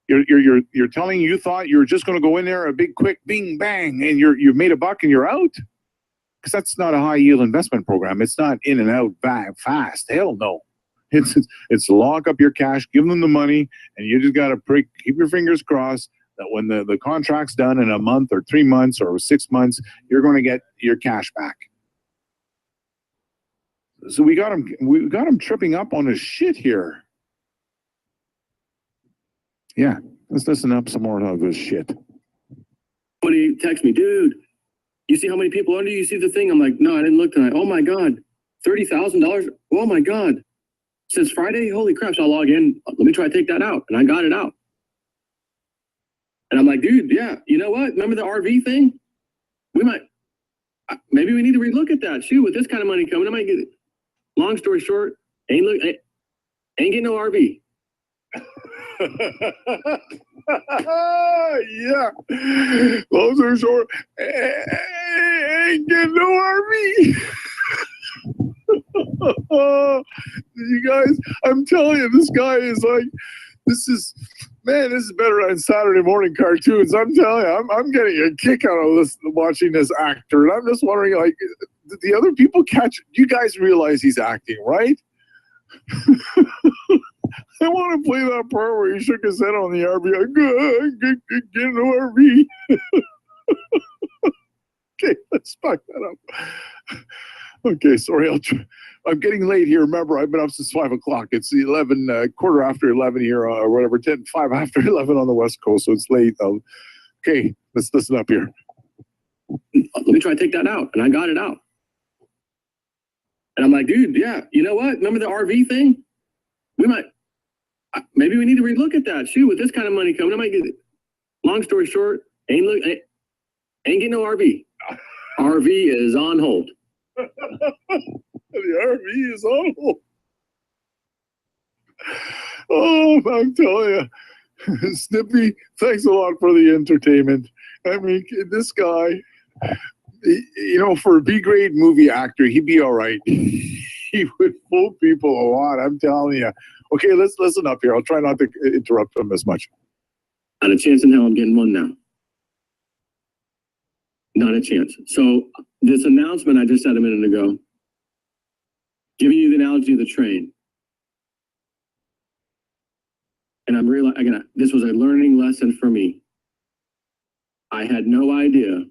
Speaker 3: You're telling you thought you were just going to go in there, a big quick bing bang, and you've made a buck and you're out? Because that's not a high yield investment program. It's not in and out fast. Hell no. It's lock up your cash, give them the money, and you just got to keep your fingers crossed that when the contract's done in a month or 3 months or 6 months, you're going to get your cash back. So we got him tripping up on his shit here. Yeah, let's listen up some more of this shit.
Speaker 2: Somebody text me, dude, you see how many people under you? See the thing? I'm like, no, I didn't look tonight. Oh my God, $30,000. Oh my God. Since Friday, holy crap, so I'll log in. Let me try to take that out. And I got it out. And I'm like, dude, yeah, you know what? Remember the RV thing? Maybe we need to relook at that. Shoot, with this kind of money coming, I might get it. Long story short, ain't getting no RV.
Speaker 3: Yeah. Long story short, ain't getting no RV. You guys, I'm telling you, this guy is like, this is better than Saturday morning cartoons. I'm telling you, I'm getting a kick out of this, watching this actor. And I'm just wondering, like, did the other people catch? You guys realize he's acting, right? I want to play that part where he shook his head on the RV. Get an RV. Okay, let's fuck that up. Okay, sorry. I'm getting late here. Remember, I've been up since 5 o'clock. It's 11, quarter after 11 here, or whatever, 5 after 11 on the West Coast, so it's late. Okay, let's listen up here.
Speaker 2: Let me try to take that out. And I got it out. And I'm like, dude, yeah, you know what? Remember the RV thing? Maybe we need to relook at that. Shoot, with this kind of money coming, I might get it. Long story short, ain't getting no RV. RV is on hold.
Speaker 3: The RV is on hold. Oh, I'm telling you. Snippy, thanks a lot for the entertainment. I mean, this guy, you know, for a B-grade movie actor, he'd be all right. He would fool people a lot, I'm telling you. Okay, let's listen up here. I'll try not to interrupt him as much.
Speaker 2: Not a chance in hell I'm getting one now. Not a chance. So this announcement I just said a minute ago, giving you the analogy of the train. And I'm realizing, again, this was a learning lesson for me. I had no idea.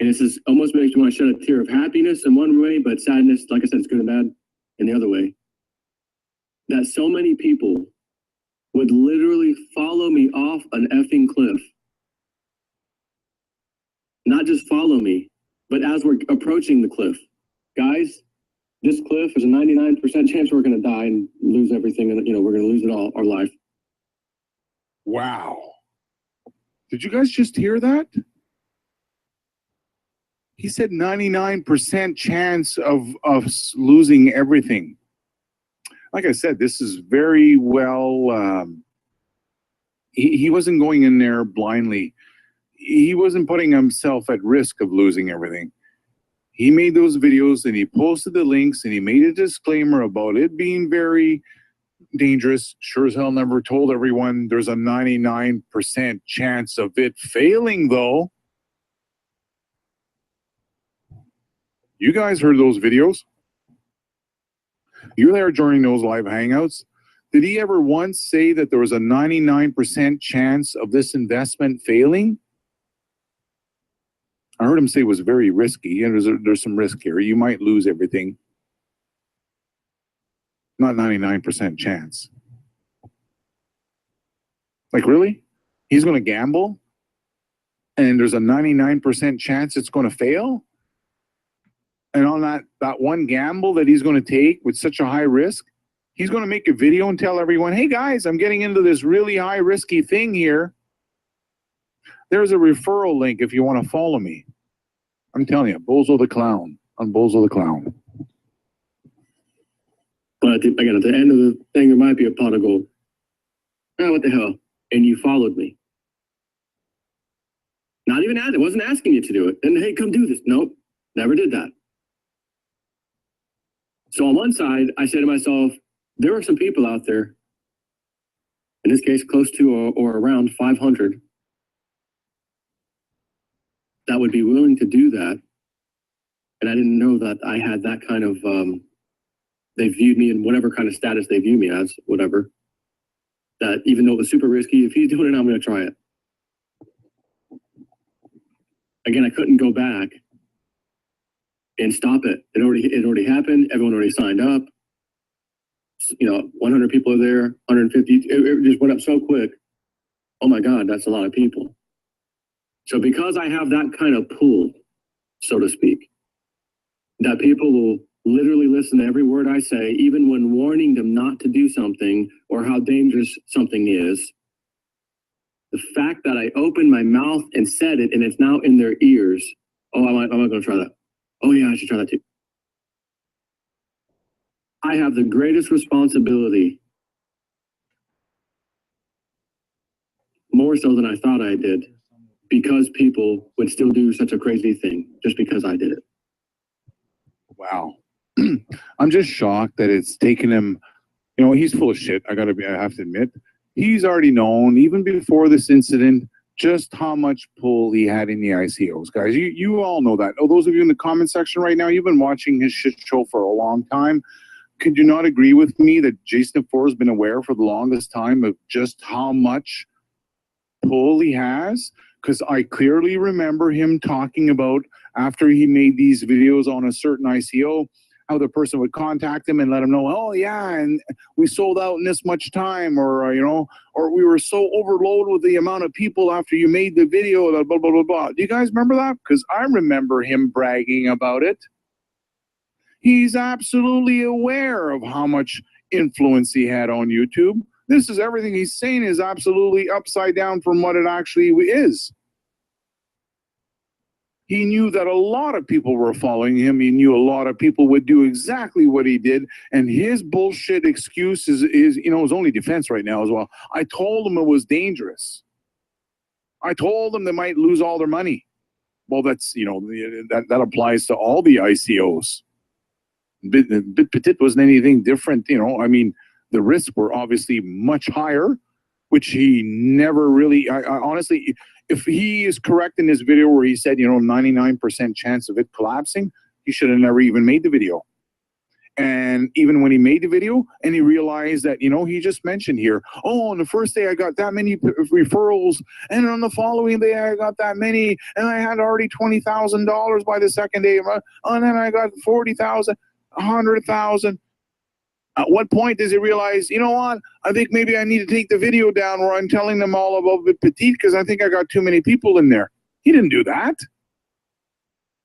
Speaker 2: And this is almost makes me want to shed a tear of happiness in one way, but sadness, like I said, it's good and bad in the other way. That so many people would literally follow me off an effing cliff. Not just follow me, but as we're approaching the cliff. Guys, this cliff is a 99% chance we're going to die and lose everything. And, we're going to lose it all, our life.
Speaker 3: Wow. Did you guys just hear that? He said 99% chance of us losing everything. Like I said, this is very well, he wasn't going in there blindly. He wasn't putting himself at risk of losing everything. He made those videos and he posted the links and he made a disclaimer about it being very dangerous. Sure as hell never told everyone there's a 99% chance of it failing, though. You guys heard those videos? You're there during those live hangouts. Did he ever once say that there was a 99% chance of this investment failing? I heard him say it was very risky, and there's some risk here. You might lose everything. Not 99% chance. Like, really? He's going to gamble? And there's a 99% chance it's going to fail? And on that one gamble that he's going to take with such a high risk, he's going to make a video and tell everyone, hey guys, I'm getting into this really high risky thing here. There's a referral link if you want to follow me. I'm telling you, Bozo the Clown on Bozo the Clown.
Speaker 2: But again, at the end of the thing, there might be a pot of gold. Oh, what the hell? And you followed me. Not even asking. I wasn't asking you to do it. And hey, come do this. Nope, never did that. So on one side, I say to myself, there are some people out there, in this case, close to or around 500, that would be willing to do that. And I didn't know that I had that kind of, they viewed me in whatever kind of status they view me as, whatever. That even though it was super risky, if he's doing it, I'm going to try it. Again, I couldn't go back and stop it. It already happened. Everyone already signed up. 100 people are there, 150. It just went up so quick. Oh my God, that's a lot of people. So because I have that kind of pull, so to speak, that people will literally listen to every word I say, even when warning them not to do something or how dangerous something is. The fact that I opened my mouth and said it and it's now in their ears. Oh, I'm not going to try that. Oh yeah, I should try that too. I have the greatest responsibility, more so than I thought I did, because people would still do such a crazy thing just because I did it.
Speaker 3: Wow. I'm just shocked that it's taken him, he's full of shit. I have to admit, he's already known even before this incident just how much pull he had in the ICOs, guys. You all know that. Oh, those of you in the comment section right now, you've been watching his shit show for a long time. Could you not agree with me that JSNIP4 has been aware for the longest time of just how much pull he has? Because I clearly remember him talking about after he made these videos on a certain ICO, how the person would contact him and let him know, oh yeah, and we sold out in this much time, or or we were so overloaded with the amount of people after you made the video, blah, blah, blah, blah, blah. Do you guys remember that? Because I remember him bragging about it. He's absolutely aware of how much influence he had on YouTube. This is everything he's saying is absolutely upside down from what it actually is. He knew that a lot of people were following him. He knew a lot of people would do exactly what he did. And his bullshit excuse is his only defense right now as well. I told him it was dangerous. I told them they might lose all their money. Well, that's, that applies to all the ICOs. Bitpetite wasn't anything different. The risks were obviously much higher, which he never really, I honestly, if he is correct in this video where he said, 99% chance of it collapsing, he should have never even made the video. And even when he made the video and he realized that, he just mentioned here, oh, on the first day I got that many referrals, and on the following day I got that many, and I had already $20,000 by the second day, and then I got 40,000, 100,000. At what point does he realize, you know what, I think maybe I need to take the video down where I'm telling them all about Bitpetite because I think I got too many people in there? He didn't do that.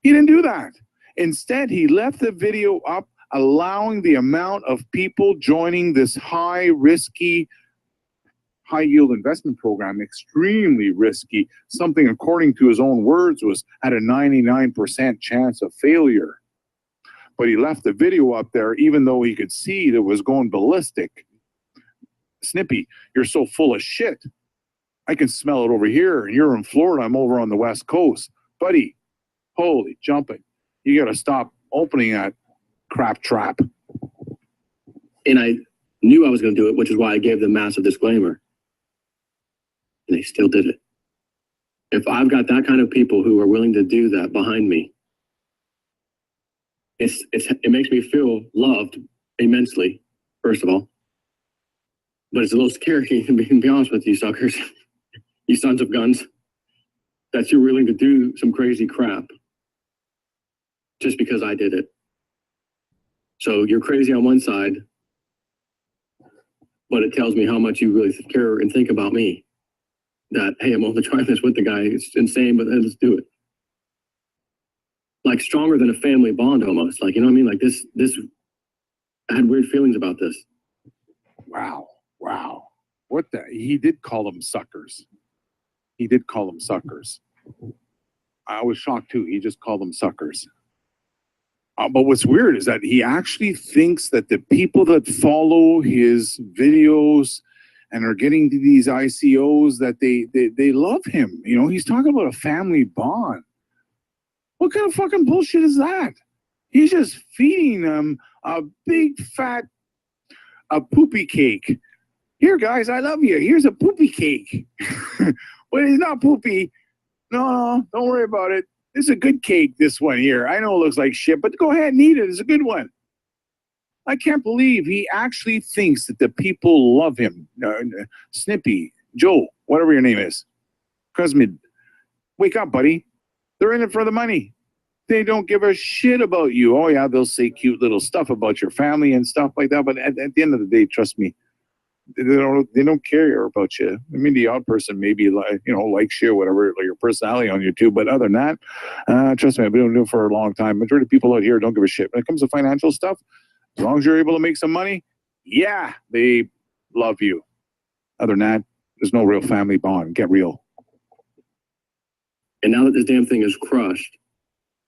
Speaker 3: He didn't do that. Instead, he left the video up, allowing the amount of people joining this high-risky, high-yield investment program, extremely risky, something according to his own words was at a 99% chance of failure. But he left the video up there even though he could see that it was going ballistic. Snippy, you're so full of shit. I can smell it over here, and you're in Florida, I'm over on the West Coast. Buddy, holy jumping. You got to stop opening that crap trap.
Speaker 2: And I knew I was going to do it, which is why I gave them massive disclaimer. And they still did it. If I've got that kind of people who are willing to do that behind me, it makes me feel loved immensely, first of all. But it's a little scary, to be honest with you, suckers, you sons of guns, that you're willing to do some crazy crap just because I did it. So you're crazy on one side, but it tells me how much you really care and think about me. That, hey, I'm only trying this with the guy. It's insane, but let's do it. Like stronger than a family bond almost. Like, you know what I mean? Like this, I had weird feelings about this.
Speaker 3: Wow. What the? He did call them suckers. He did call them suckers. I was shocked too. He just called them suckers. But what's weird is that he actually thinks that the people that follow his videos and are getting to these ICOs, that they love him. He's talking about a family bond. What kind of fucking bullshit is that? He's just feeding them a big fat poopy cake. Here, guys, I love you. Here's a poopy cake. But it's not poopy. No, don't worry about it. This is a good cake, this one here. I know it looks like shit, but go ahead and eat it. It's a good one. I can't believe he actually thinks that the people love him. Snippy, Joe, whatever your name is. Cosmid, wake up, buddy. They're in it for the money. They don't give a shit about you. Oh, yeah, they'll say cute little stuff about your family and stuff like that. But at the end of the day, trust me, they don't care about you. I mean, the odd person maybe likes you, whatever, like your personality on YouTube. But other than that, trust me, I've been doing it for a long time. Majority of people out here don't give a shit. When it comes to financial stuff, as long as you're able to make some money, yeah, they love you. Other than that, there's no real family bond. Get real.
Speaker 2: And now that this damn thing is crushed,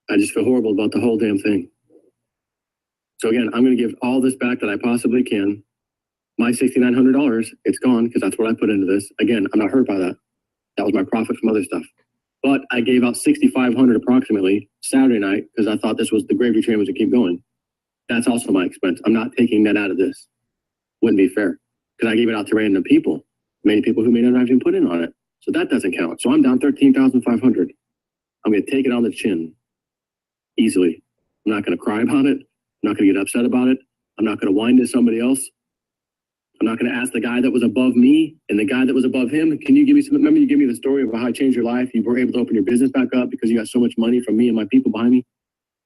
Speaker 2: I just feel horrible about the whole damn thing. So again, I'm going to give all this back that I possibly can. My $6,900, it's gone because that's what I put into this. Again, I'm not hurt by that. That was my profit from other stuff. But I gave out $6,500 approximately Saturday night because I thought this was the gravy train was to keep going. That's also my expense. I'm not taking that out of this. Wouldn't be fair because I gave it out to random people, many people who may not have even put in on it. So that doesn't count. So I'm down $13,500. I'm going to take it on the chin easily. I'm not going to cry about it. I'm not going to get upset about it. I'm not going to whine to somebody else. I'm not going to ask the guy that was above me and the guy that was above him, can you give me some, remember you gave me the story about how I changed your life? You were able to open your business back up because you got so much money from me and my people behind me.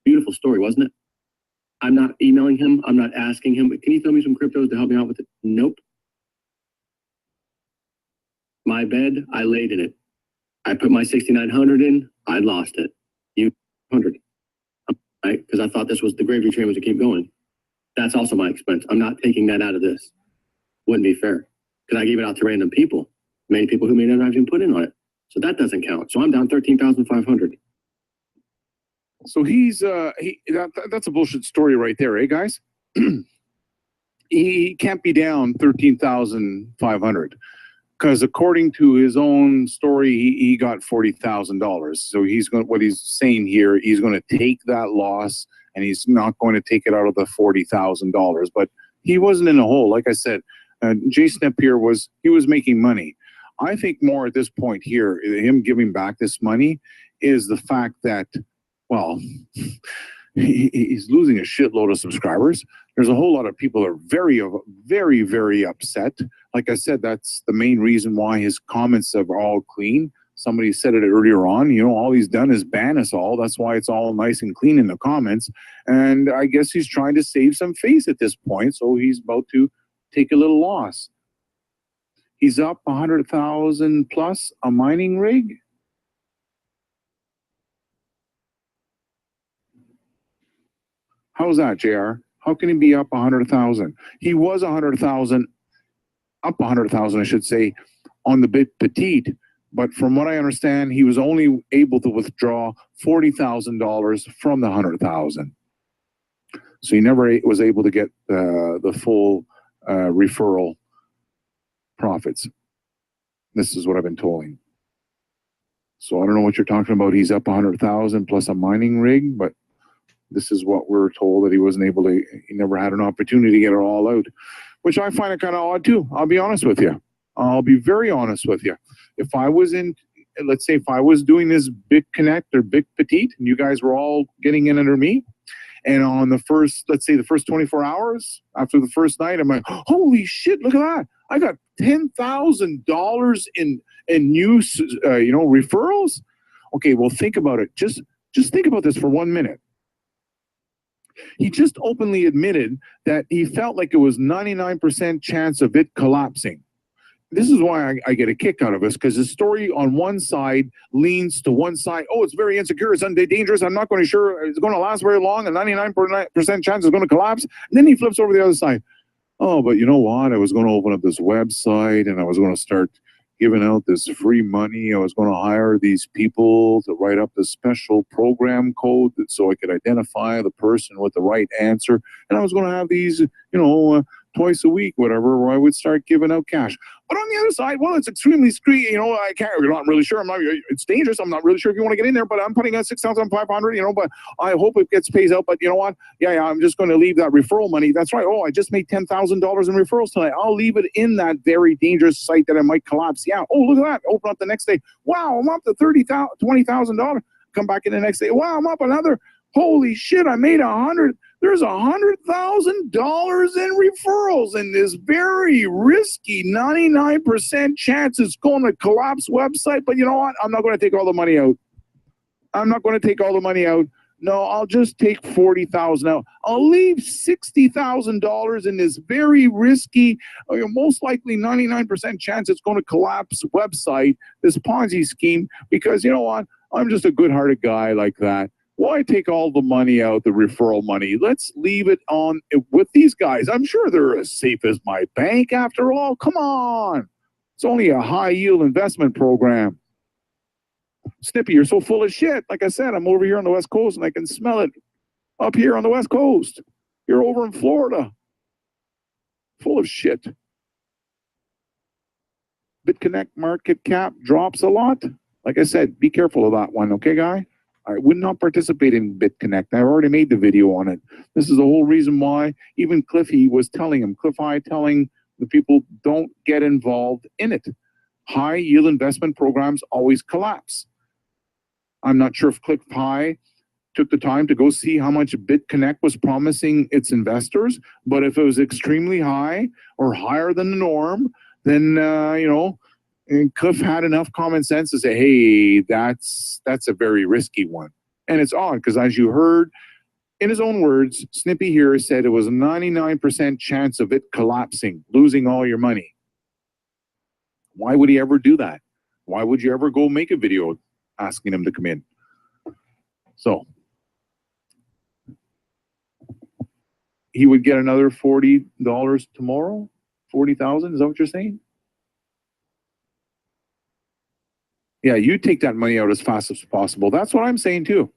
Speaker 2: Beautiful story, wasn't it? I'm not emailing him. I'm not asking him, but can you throw me some cryptos to help me out with it? Nope. My bed, I laid in it. I put my 6,900 in, I lost it. You 100, right? Because I thought this was the gravy train was to keep going. That's also my expense. I'm not taking that out of this. Wouldn't be fair because I gave it out to random people, many people who may not have even put in on it. So that doesn't count. So I'm down $13,500.
Speaker 3: So he's that's a bullshit story right there, eh, guys? He can't be down 13,500 because according to his own story, he got $40,000. So he's going. What he's saying here, he's going to take that loss, and he's not going to take it out of the $40,000. But he wasn't in a hole, like I said. JSNIP here was making money. I think more at this point here, him giving back this money is the fact that, well, he's losing a shitload of subscribers. There's a whole lot of people that are very, very, very upset. Like I said, that's the main reason why his comments are all clean. Somebody said it earlier on, you know, all he's done is ban us all. That's why it's all nice and clean in the comments. And I guess he's trying to save some face at this point. So he's about to take a little loss. He's up 100,000 plus a mining rig. How's that, JR? How can he be up 100,000? He was 100,000, up 100,000, I should say, on the Bitpetite. But from what I understand, he was only able to withdraw $40,000 from the 100,000. So he never was able to get the full referral profits. This is what I've been told. So I don't know what you're talking about. He's up 100,000 plus a mining rig, but this is what we're told, that he wasn't able to, he never had an opportunity to get it all out, which I find it kind of odd too. I'll be honest with you. I'll be very honest with you. If I was in, let's say if I was doing this BitConnect or Bitpetite and you guys were all getting in under me, and on the first, let's say the first 24 hours after the first night, I'm like, holy shit, look at that. I got $10,000 in new, referrals. Okay, well, think about it. Just think about this for 1 minute. He just openly admitted that he felt like it was 99% chance of it collapsing. This is why I get a kick out of this, because the story on one side leans to one side. Oh, it's very insecure. It's dangerous. I'm not going to sure it's going to last very long. A 99% chance it's going to collapse. And then he flips over the other side. Oh, but you know what? I was going to open up this website and I was going to start giving out this free money. I was going to hire these people to write up this special program code so I could identify the person with the right answer. And I was going to have these, twice a week, whatever, where I would start giving out cash. But on the other side, well, it's extremely screwy. I can't, you're not really sure. It's dangerous. I'm not really sure if you want to get in there, but I'm putting out 6,500, but I hope it gets paid out. But you know what? Yeah, I'm just going to leave that referral money. That's right. Oh, I just made $10,000 in referrals tonight. I'll leave it in that very dangerous site that I might collapse. Yeah. Oh, look at that. Open up the next day. Wow, I'm up to $20,000. Come back in the next day. Wow, I'm up another. Holy shit, I made there's $100,000 in referrals in this very risky 99% chance it's going to collapse website. But you know what? I'm not going to take all the money out. No, I'll just take 40,000 out. I'll leave $60,000 in this very risky, most likely 99% chance it's going to collapse website, this Ponzi scheme, because you know what? I'm just a good-hearted guy like that. Why take all the money out, the referral money? Let's leave it on with these guys. I'm sure they're as safe as my bank after all. Come on. It's only a high-yield investment program. Snippy, you're so full of shit. Like I said, I'm over here on the West Coast, and I can smell it up here on the West Coast. You're over in Florida. Full of shit. BitConnect market cap drops a lot. Like I said, be careful of that one, okay, guy? I would not participate in BitConnect. I already made the video on it. This is the whole reason why even Cliffy was telling him, Cliff High telling the people, don't get involved in it. High yield investment programs always collapse. I'm not sure if Cliff High took the time to go see how much BitConnect was promising its investors, but if it was extremely high or higher than the norm, then, and Cliff had enough common sense to say, hey, that's a very risky one. And it's odd because as you heard in his own words, Snippy here said it was a 99% chance of it collapsing, losing all your money. Why would he ever do that? Why would you ever go make a video asking him to come in? So he would get another $40 tomorrow? 40,000, is that what you're saying? Yeah, you take that money out as fast as possible. That's what I'm saying too.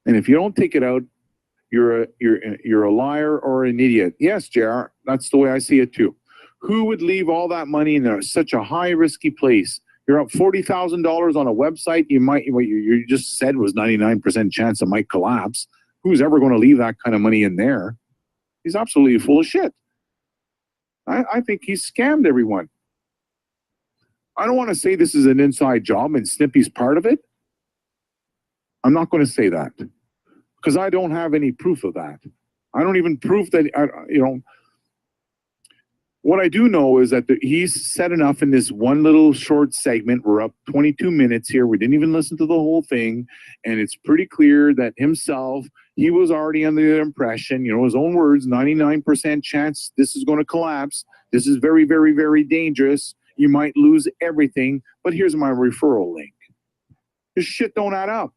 Speaker 3: And if you don't take it out, you're a liar or an idiot. Yes, JR, that's the way I see it too. Who would leave all that money in such a high risky place? You're up $40,000 on a website you just said was 99% chance it might collapse. Who's ever going to leave that kind of money in there? He's absolutely full of shit. I think he's scammed everyone. I don't want to say this is an inside job and Snippy's part of it. I'm not going to say that because I don't have any proof of that. I don't even prove that, what I do know is that he's said enough in this one little short segment. We're up 22 minutes here. We didn't even listen to the whole thing. And it's pretty clear that himself, he was already under the impression, his own words, 99% chance this is going to collapse. This is very, very, very dangerous. You might lose everything. But here's my referral link. This shit don't add up.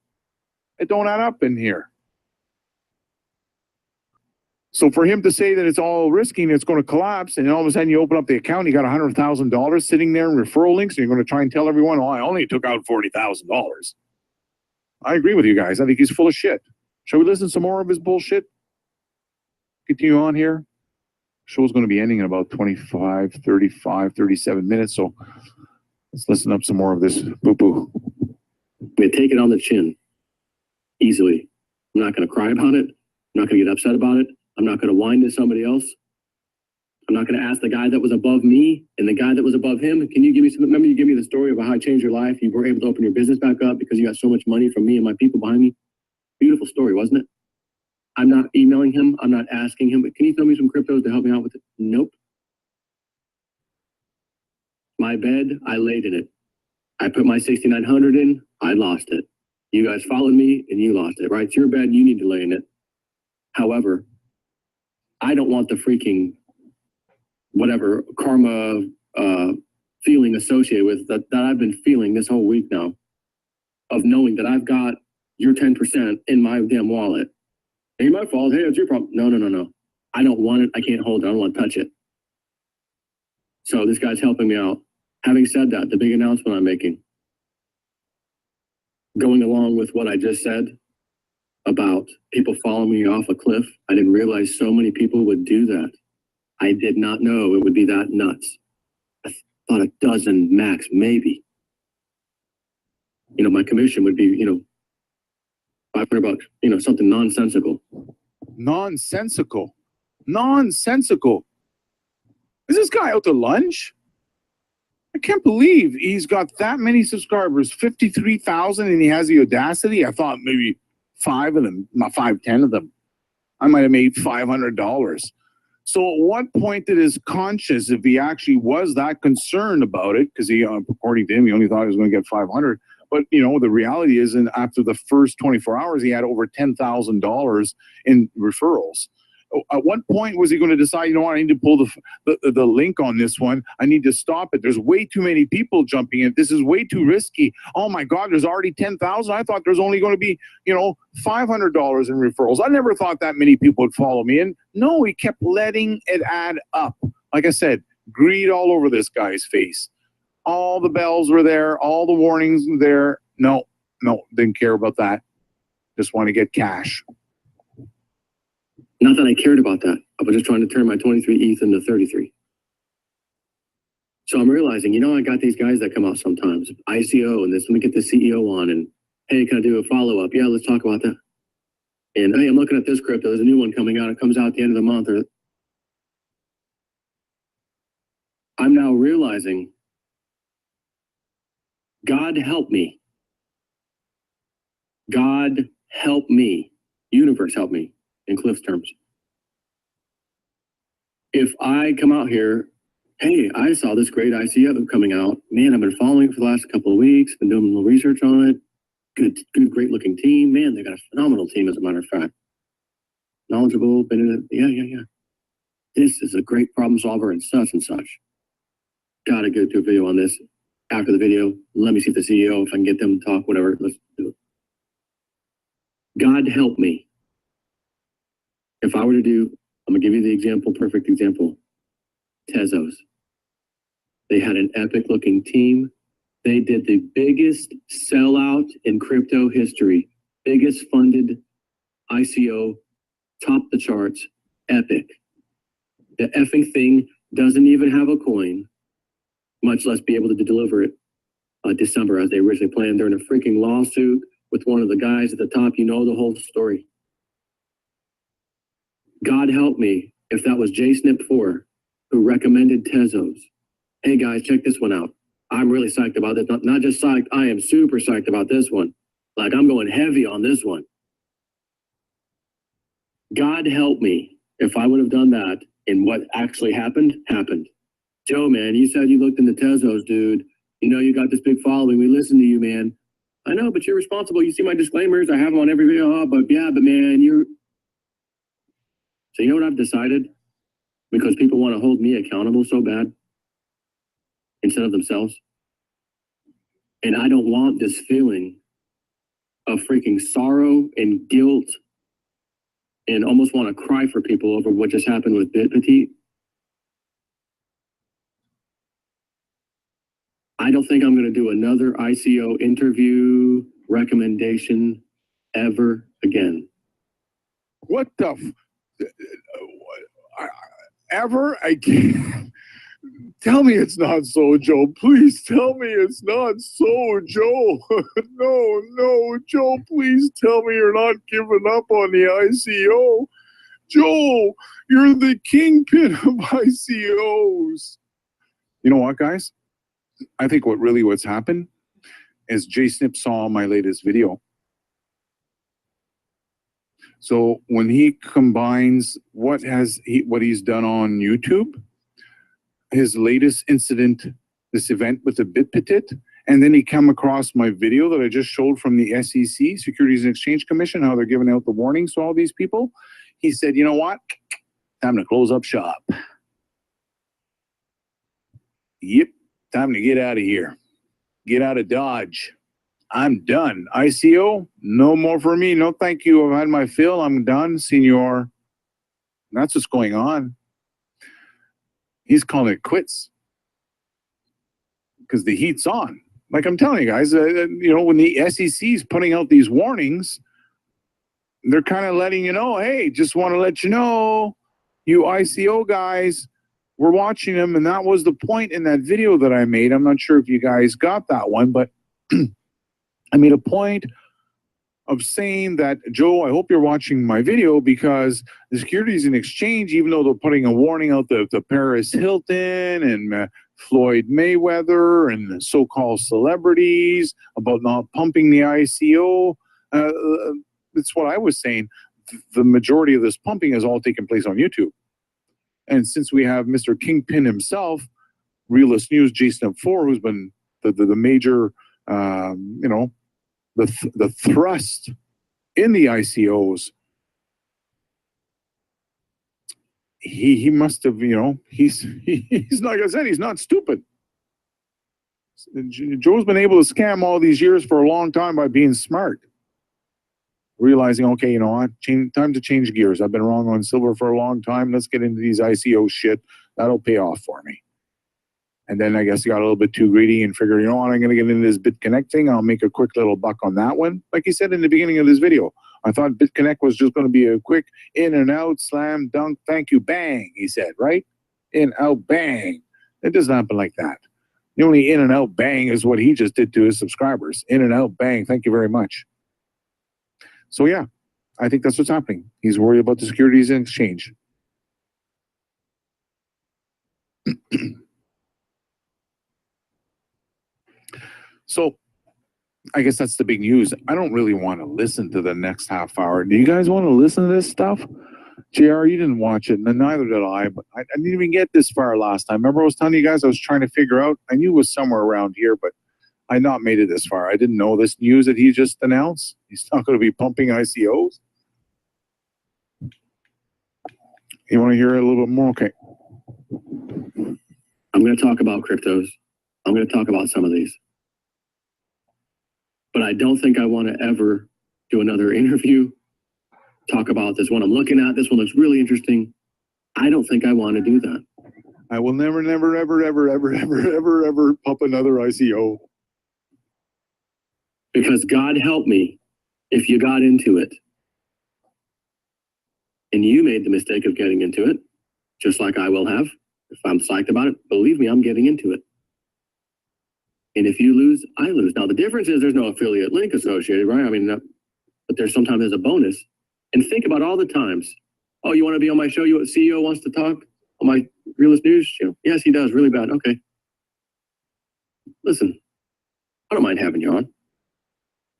Speaker 3: It don't add up in here. So for him to say that it's all risky and it's going to collapse, and all of a sudden you open up the account, you got $100,000 sitting there in referral links, and you're going to try and tell everyone, I only took out $40,000. I agree with you guys. I think he's full of shit. Shall we listen to some more of his bullshit? Continue on here. Show's going to be ending in about 25, 35, 37 minutes, so let's listen up some more of this boo-boo.
Speaker 2: We take it on the chin easily. I'm not going to cry about it. I'm not going to get upset about it. I'm not going to whine to somebody else. I'm not going to ask the guy that was above me and the guy that was above him. Can you give me remember you gave me the story about how it changed your life? You were able to open your business back up because you got so much money from me and my people behind me. Beautiful story, wasn't it? I'm not emailing him. I'm not asking him, but can you throw me some cryptos to help me out with it? Nope. My bed, I laid in it. I put my 6,900 in. I lost it. You guys followed me and you lost it, right? It's your bed. You need to lay in it. However, I don't want the freaking whatever karma feeling associated with that I've been feeling this whole week now of knowing that I've got your 10% in my damn wallet. Ain't my fault. Hey, it's your problem. No. I don't want it. I can't hold it. I don't want to touch it. So this guy's helping me out. Having said that, the big announcement I'm making, going along with what I just said about people following me off a cliff, I didn't realize so many people would do that. I did not know it would be that nuts. I thought a dozen max, maybe. My commission would be, $500, something nonsensical.
Speaker 3: Nonsensical. Is this guy out to lunch? I can't believe he's got that many subscribers, 53,000, and he has the audacity. I thought maybe 5 of them, not 5, 10 of them, I might have made $500. So at what point did his conscience, if he actually was that concerned about it, because he, according to him, he only thought he was going to get 500. But, the reality is, and after the first 24 hours, he had over $10,000 in referrals. At what point was he going to decide, I need to pull the link on this one. I need to stop it. There's way too many people jumping in. This is way too risky. Oh my God, there's already 10,000. I thought there's only going to be, $500 in referrals. I never thought that many people would follow me. And no, he kept letting it add up. Like I said, greed all over this guy's face. All the bells were there. All the warnings were there. No, didn't care about that. Just want to get cash.
Speaker 2: Not that I cared about that. I was just trying to turn my 23 ETH into 33. So I'm realizing, I got these guys that come out sometimes, ICO and this, let me get the CEO on and, hey, can I do a follow-up? Yeah, let's talk about that. And, hey, I'm looking at this crypto. There's a new one coming out. It comes out at the end of the month. I'm now realizing, God help me. God help me. Universe help me. In Cliff's terms. If I come out here, hey, I saw this great ICO coming out. Man, I've been following it for the last couple of weeks, been doing a little research on it. Good, great looking team. Man, they got a phenomenal team, as a matter of fact. Knowledgeable, been in it. Yeah. This is a great problem solver and such and such. Gotta go do a video on this. After the video, let me see the CEO, if I can get them to talk, whatever, let's do it. God help me. If I were to do, I'm going to give you the example, perfect example. Tezos. They had an epic looking team. They did the biggest sellout in crypto history. Biggest funded ICO, top the charts, epic. The effing thing doesn't even have a coin, much less be able to deliver it December as they originally planned. They're in a freaking lawsuit with one of the guys at the top. You know the whole story. God help me if that was JSNIP4 who recommended Tezos. Hey guys, check this one out. I'm really psyched about this. Not just psyched, I am super psyched about this one. Like I'm going heavy on this one. God help me if I would have done that and what actually happened. Joe, man, you said you looked into Tezos, dude. You know you got this big following. We listen to you, man. I know, but you're responsible. You see my disclaimers. I have them on every video. Oh, but yeah, but man, you're... So you know what I've decided? Because people want to hold me accountable so bad instead of themselves. And I don't want this feeling of freaking sorrow and guilt and almost want to cry for people over what just happened with Bitpetite. I don't think I'm going to do another ICO interview recommendation ever again.
Speaker 3: What the ever? I can't. Tell me it's not so, Joe. Please tell me it's not so, Joe. No, Joe, please tell me you're not giving up on the ICO. Joe, you're the kingpin of ICOs. You know what, guys? I think what's happened is JSNIP saw my latest video. So when he combines what he's done on YouTube, his latest incident, this event with the Bitpetite, and then he came across my video that I just showed from the SEC, Securities and Exchange Commission, how they're giving out the warnings to all these people. He said, you know what? Time to close up shop. Yep, time to get out of here. Get out of Dodge. I'm done. ICO, no more for me. No, thank you. I've had my fill. I'm done, senor. That's what's going on. He's calling it quits because the heat's on. Like I'm telling you guys, when the SEC is putting out these warnings, they're kind of letting you know, hey, just want to let you know, you ICO guys, we're watching them. And that was the point in that video that I made. I'm not sure if you guys got that one, but I made a point of saying that, Joe, I hope you're watching my video because the Securities and Exchange, even though they're putting a warning out to Paris Hilton and Floyd Mayweather and the so-called celebrities about not pumping the ICO, that's what I was saying. The majority of this pumping has all taken place on YouTube. And since we have Mr. Kingpin himself, Realist News, JSNIP4, who's been the major, the thrust in the ICOs, he must have, he's not, like I said, he's not stupid. Joe's been able to scam all these years for a long time by being smart. Realizing, okay, you know what, time to change gears. I've been wrong on silver for a long time. Let's get into these ICO shit. That'll pay off for me. And then I guess he got a little bit too greedy and figured, you know what, I'm going to get into this BitConnect thing. I'll make a quick little buck on that one. Like he said in the beginning of this video, I thought BitConnect was just going to be a quick in and out, slam, dunk, thank you, bang, he said, right? In, out, bang. It doesn't happen like that. The only in and out bang is what he just did to his subscribers. In and out, bang, thank you very much. So yeah, I think that's what's happening. He's worried about the Securities and Exchange. So I guess that's the big news. I don't really want to listen to the next half hour. Do you guys want to listen to this stuff? JR, you didn't watch it, and neither did I, but I didn't even get this far last time. Remember I was telling you guys I was trying to figure out, I knew it was somewhere around here, but I not made it this far. I didn't know this news that he just announced. He's not going to be pumping ICOs. You want to hear it a little bit more? Okay.
Speaker 2: I'm going to talk about cryptos. I'm going to talk about some of these. But I don't think I want to ever do another interview, talk about this one I'm looking at. This one looks really interesting. I don't think I want to do that.
Speaker 3: I will never, ever pump another ICO.
Speaker 2: Because God help me if you got into it. and you made the mistake of getting into it, just like I will have. If I'm psyched about it, believe me, I'm getting into it. And if you lose, I lose. Now, the difference is there's no affiliate link associated, right? I mean, but there's sometimes there's a bonus. And think about all the times. Oh, you want to be on my show? Your CEO wants to talk on my Realist News show? Yes, he does. Really bad. Okay. Listen, I don't mind having you on.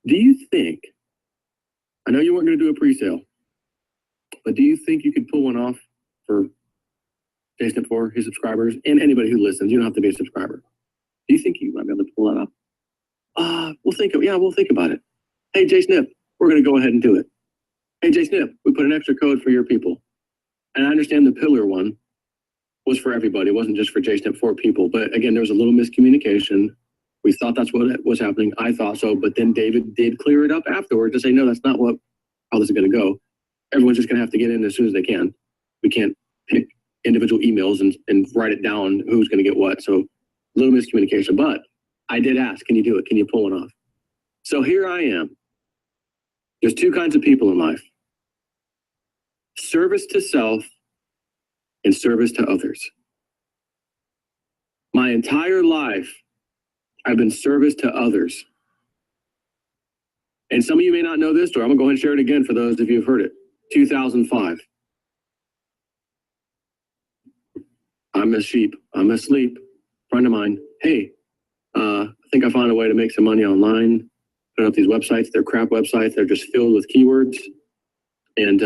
Speaker 2: Do you think, I know you weren't going to do a pre-sale, but do you think you could pull one off for JSNIP4, his subscribers, and anybody who listens? You don't have to be a subscriber. Do you think you might be able to pull that off? We'll think about it. Hey, JSNIP, we're going to go ahead and do it. Hey, JSNIP, we put an extra code for your people. And I understand the pillar one was for everybody. It wasn't just for JSNIP4 people. But again, there was a little miscommunication. We thought that's what was happening. I thought so. But then David did clear it up afterward to say, no, that's not how this is going to go. Everyone's just going to have to get in as soon as they can. We can't pick individual emails and write it down who's going to get what. So a little miscommunication. But I did ask, can you do it? Can you pull one off? So here I am. There's two kinds of people in life. Service to self and service to others. My entire life, I've been service to others. And some of you may not know this story. I'm going to go ahead and share it again for those of you who've heard it. 2005. I'm asleep. Friend of mine. Hey, I think I found a way to make some money online. Put up these websites. They're crap websites. They're just filled with keywords. And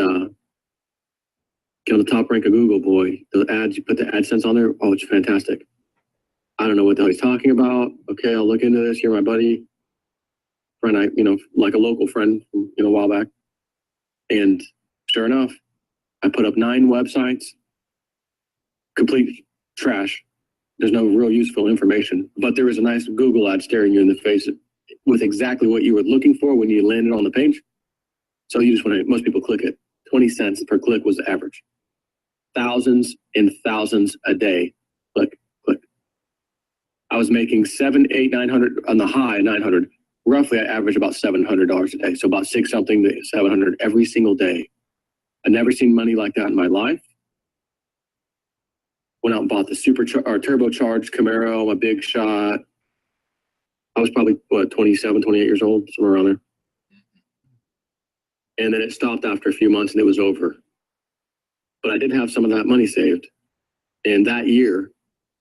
Speaker 2: get on the top rank of Google, boy. The ads, you put the AdSense on there. Oh, it's fantastic. I don't know what the hell he's talking about. Okay, I'll look into this. You're my buddy. Friend, like a local friend from, a while back. And sure enough, I put up 9 websites. Complete trash. There's no real useful information. But there was a nice Google ad staring you in the face with exactly what you were looking for when you landed on the page. So you just want to, most people click it. 20 cents per click was the average. Thousands and thousands a day. Click. I was making 700, 800, 900 on the high, 900. Roughly, I average about $700 a day. So about 6 something to 700 every single day. I've never seen money like that in my life. Went out and bought the turbocharged Camaro, a big shot. I was probably 27, 28 years old, somewhere around there. And then it stopped after a few months and it was over. But I did have some of that money saved. And that year,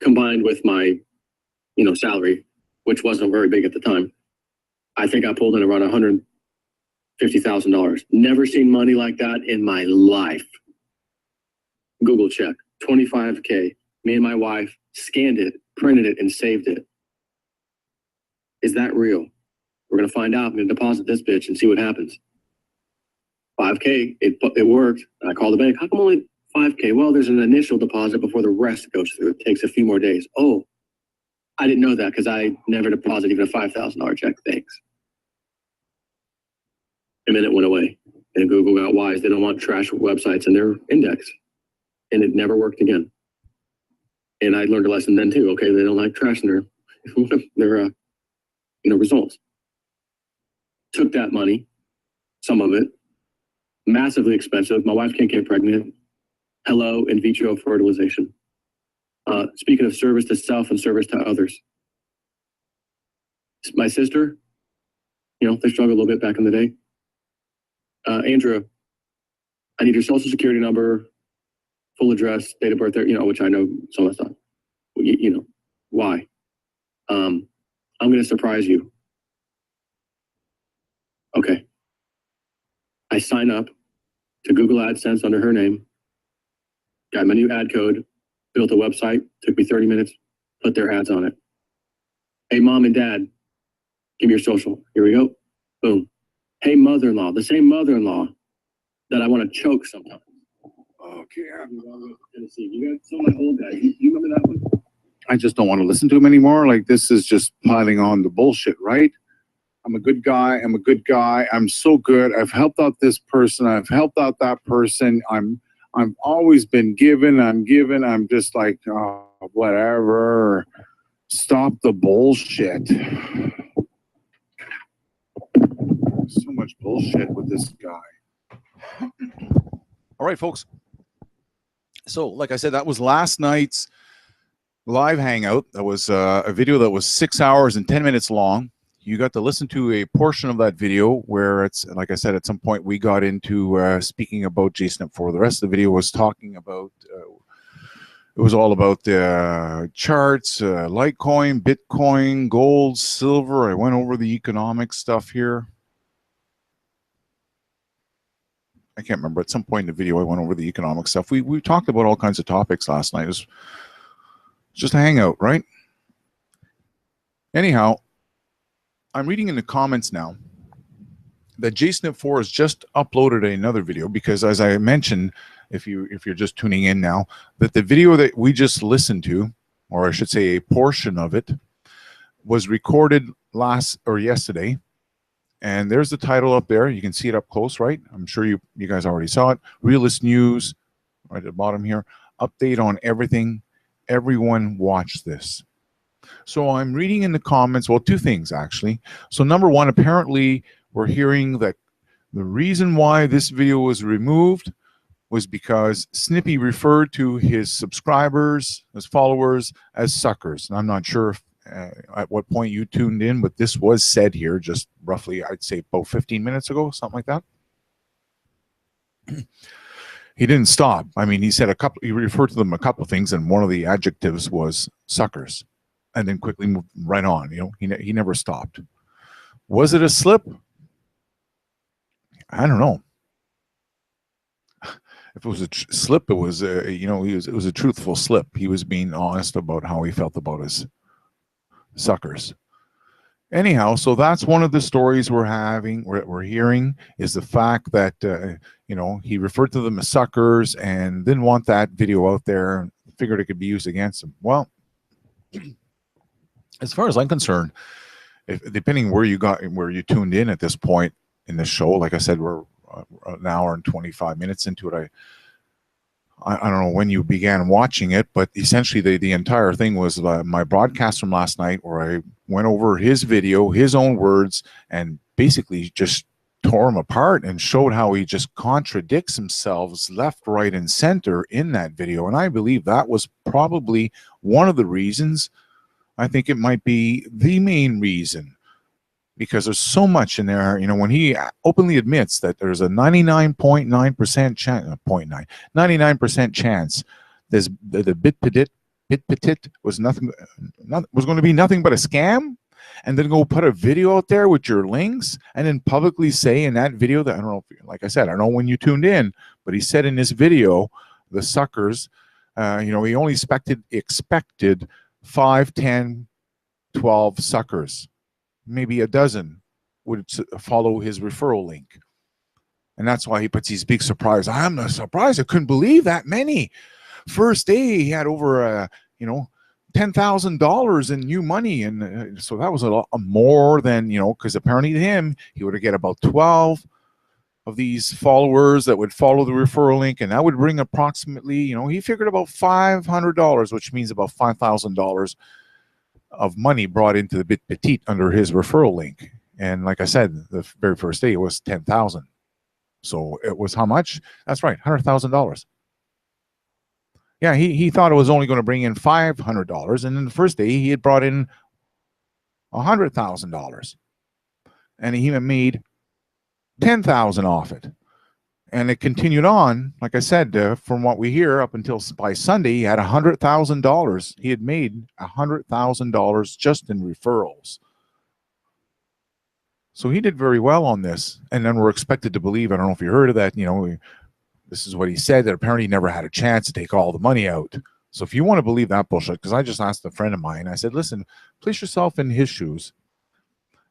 Speaker 2: combined with my, salary, which wasn't very big at the time, I think I pulled in around $150,000. Never seen money like that in my life. Google check, 25K. Me and my wife scanned it, printed it, and saved it. Is that real? We're going to find out. I'm going to deposit this bitch and see what happens. 5K, it worked. I called the bank. How come only 5K? Well, there's an initial deposit before the rest goes through. It takes a few more days. Oh, I didn't know that because I never deposited even a $5,000 check. Thanks. And then it went away. And Google got wise. They don't want trash websites in their index. And it never worked again. And I learned a lesson then too. Okay, they don't like trash in their results. Took that money, some of it, massively expensive. My wife can't get pregnant. Hello, in vitro fertilization. Speaking of service to self and service to others. My sister, they struggled a little bit back in the day. Andrea, I need your social security number, full address, date of birth there, which I know some of that stuff. Why? I'm going to surprise you. Okay. I sign up to Google AdSense under her name, got my new ad code, built a website, took me 30 minutes, put their ads on it. Hey, mom and dad, give me your social. Here we go. Boom. Hey, mother-in-law, the same mother-in-law that I want to choke sometimes.
Speaker 3: Okay.
Speaker 2: Tennessee. You got some of my old guys. You remember that one?
Speaker 3: I just don't want to listen to him anymore. Like, this is just piling on the bullshit, right? I'm a good guy. I'm so good. I've helped out this person. I've helped out that person. I've always been given. I'm just like, oh, whatever. Stop the bullshit. So much bullshit with this guy.
Speaker 1: All right, folks. So, like I said, that was last night's live hangout. That was a video that was 6 hours and 10 minutes long. You got to listen to a portion of that video where it's, like I said, at some point we got into speaking about JSNIP4. The rest of the video was talking about, it was all about the charts, Litecoin, Bitcoin, gold, silver. I went over the economic stuff here. I can't remember. At some point in the video, I went over the economic stuff. We talked about all kinds of topics last night. It was just a hangout, right? Anyhow, I'm reading in the comments now that JSNIP4 has just uploaded another video because, as I mentioned, if you're just tuning in now, that the video that we just listened to, or I should say a portion of it, was recorded yesterday. And there's the title up there. You can see it up close, right? I'm sure you guys already saw it. Realist News, right at the bottom here. Update on everything. Everyone watch this. So I'm reading in the comments, well, two things actually. So number one, apparently we're hearing that the reason why this video was removed was because Snippy referred to his subscribers, his followers, as suckers. And I'm not sure if at what point you tuned in, but this was said here just roughly, I'd say about 15 minutes ago, something like that. He didn't stop. I mean, he referred to them a couple of things, and one of the adjectives was suckers, and then quickly moved right on. You know, he never stopped. Was it a slip? I don't know. If it was a slip, it was it was a truthful slip. He was being honest about how he felt about his suckers. Anyhow, so that's one of the stories we're hearing, is the fact that he referred to them as suckers and didn't want that video out there and figured it could be used against him. Well, as far as I'm concerned, depending where you tuned in at this point in the show, like I said, we're an hour and 25 minutes into it. I don't know when you began watching it, but essentially the entire thing was my broadcast from last night, where I went over his video, his own words, and basically just tore him apart and showed how he just contradicts himself left, right, and center in that video. And I believe that was probably one of the reasons. I think it might be the main reason, because there's so much in there. You know, when he openly admits that there's a 99.9% chance, 99% chance the Bitpetite was was going to be nothing but a scam, and then go put a video out there with your links, and then publicly say in that video that, I don't know, like I said, I don't know when you tuned in, but he said in this video, the suckers, he only expected 5, 10, 12 suckers. Maybe a dozen would follow his referral link. And that's why he puts these big surprise. I'm not surprised. I couldn't believe that many. First day, he had over, $10,000 in new money. And so that was a lot more than, because apparently to him, he would get about 12 of these followers that would follow the referral link. And that would bring approximately, he figured about $500, which means about $5,000 of money brought into the Bitpetite under his referral link. And like I said, the very first day it was 10,000. So it was how much? That's right, $100,000. Yeah, he thought it was only going to bring in $500, and then the first day he had brought in $100,000, and he made 10,000 off it. And it continued on, like I said, from what we hear, up until by Sunday, he had $100,000. He had made $100,000 just in referrals. So he did very well on this. And then we're expected to believe, I don't know if you heard of that, this is what he said, that apparently he never had a chance to take all the money out. So if you want to believe that bullshit, because I just asked a friend of mine, I said, listen, place yourself in his shoes.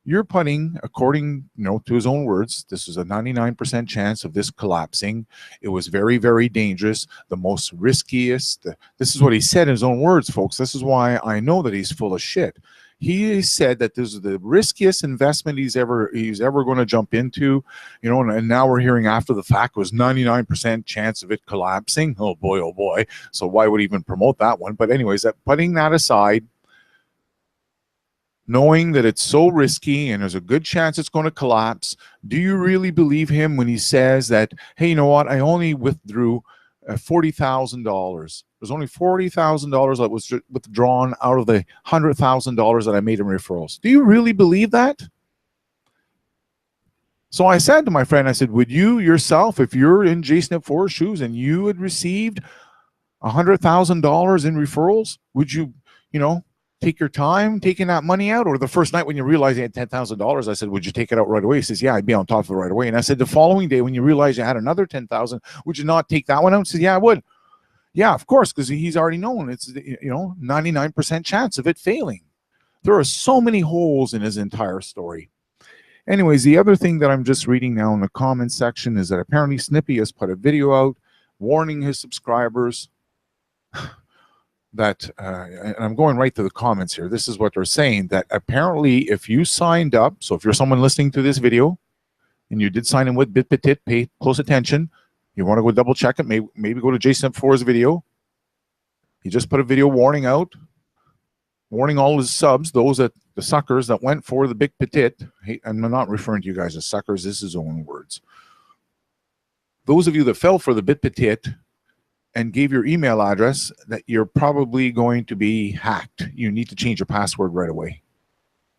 Speaker 1: You're putting, according to his own words, this is a 99% chance of this collapsing. It was very, very dangerous, the most riskiest. This is what he said in his own words, folks. This is why I know that he's full of shit. He said that this is the riskiest investment he's ever going to jump into, and now we're hearing after the fact was 99% chance of it collapsing. Oh boy, oh boy. So why would he even promote that one? But anyways, putting that aside, knowing that it's so risky and there's a good chance it's going to collapse, do you really believe him when he says that, hey, you know what, I only withdrew $40,000. There's only $40,000 that was withdrawn out of the $100,000 that I made in referrals. Do you really believe that? So I said to my friend, I said, would you yourself, if you're in JSNIP4 shoes and you had received $100,000 in referrals, would you, take your time taking that money out? Or the first night when you realized you had $10,000, I said, would you take it out right away? He says, yeah, I'd be on top of it right away. And I said, the following day when you realized you had another 10,000, would you not take that one out? He says, yeah, I would. Yeah, of course, because he's already known it's 99% chance of it failing. There are so many holes in his entire story. Anyways, the other thing that I'm just reading now in the comments section is that apparently Snippy has put a video out warning his subscribers that, and I'm going right to the comments here. This is what they're saying, that apparently if you signed up, so if you're someone listening to this video and you did sign in with Bitpetite, pay close attention. You want to go double check it, maybe go to JSNIP4's video. He just put a video warning out, warning all his subs, the suckers that went for the Bitpetite. Hey, I'm not referring to you guys as suckers, this is his own words. Those of you that fell for the Bitpetite and gave your email address, that you're probably going to be hacked. You need to change your password right away.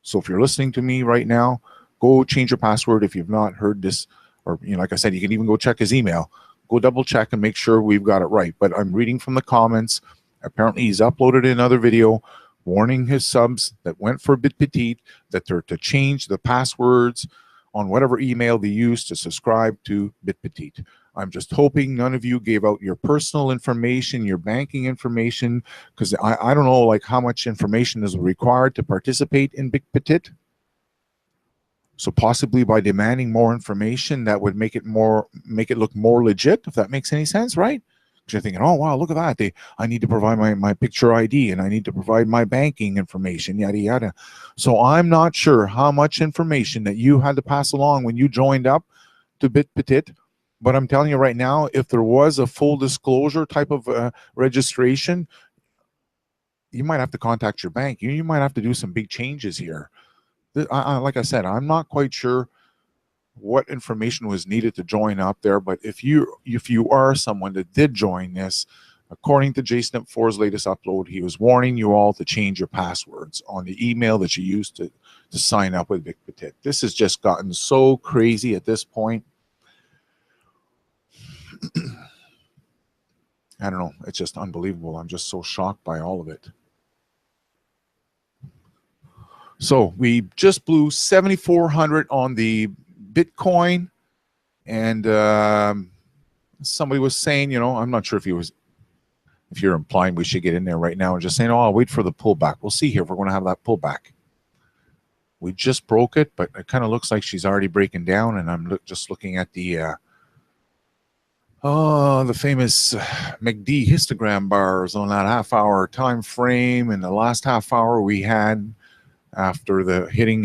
Speaker 1: So if you're listening to me right now, go change your password if you've not heard this, or like I said, you can even go check his email. Go double check and make sure we've got it right. But I'm reading from the comments. Apparently he's uploaded another video warning his subs that went for Bitpetite that they're to change the passwords on whatever email they use to subscribe to Bitpetite. I'm just hoping none of you gave out your personal information, your banking information, because I don't know like how much information is required to participate in Bitpetite. So possibly by demanding more information, that would make it look more legit, if that makes any sense, right? Because you're thinking, oh wow, look at that. I need to provide my picture ID and I need to provide my banking information, yada yada. So I'm not sure how much information that you had to pass along when you joined up to Bitpetite. But I'm telling you right now, if there was a full disclosure type of registration, you might have to contact your bank. You might have to do some big changes here. Like I said, I'm not quite sure what information was needed to join up there. But if you are someone that did join this, according to JSNIP4's latest upload, he was warning you all to change your passwords on the email that you used to sign up with Bitpetite. This has just gotten so crazy at this point. I don't know. It's just unbelievable. I'm just so shocked by all of it. So we just blew 7,400 on the Bitcoin, and somebody was saying, I'm not sure if you're implying we should get in there right now and just saying, oh, I'll wait for the pullback. We'll see here if we're going to have that pullback. We just broke it, but it kind of looks like she's already breaking down, and I'm just looking at the famous MACD histogram bars on that half-hour time frame. In the last half hour we had, after the hitting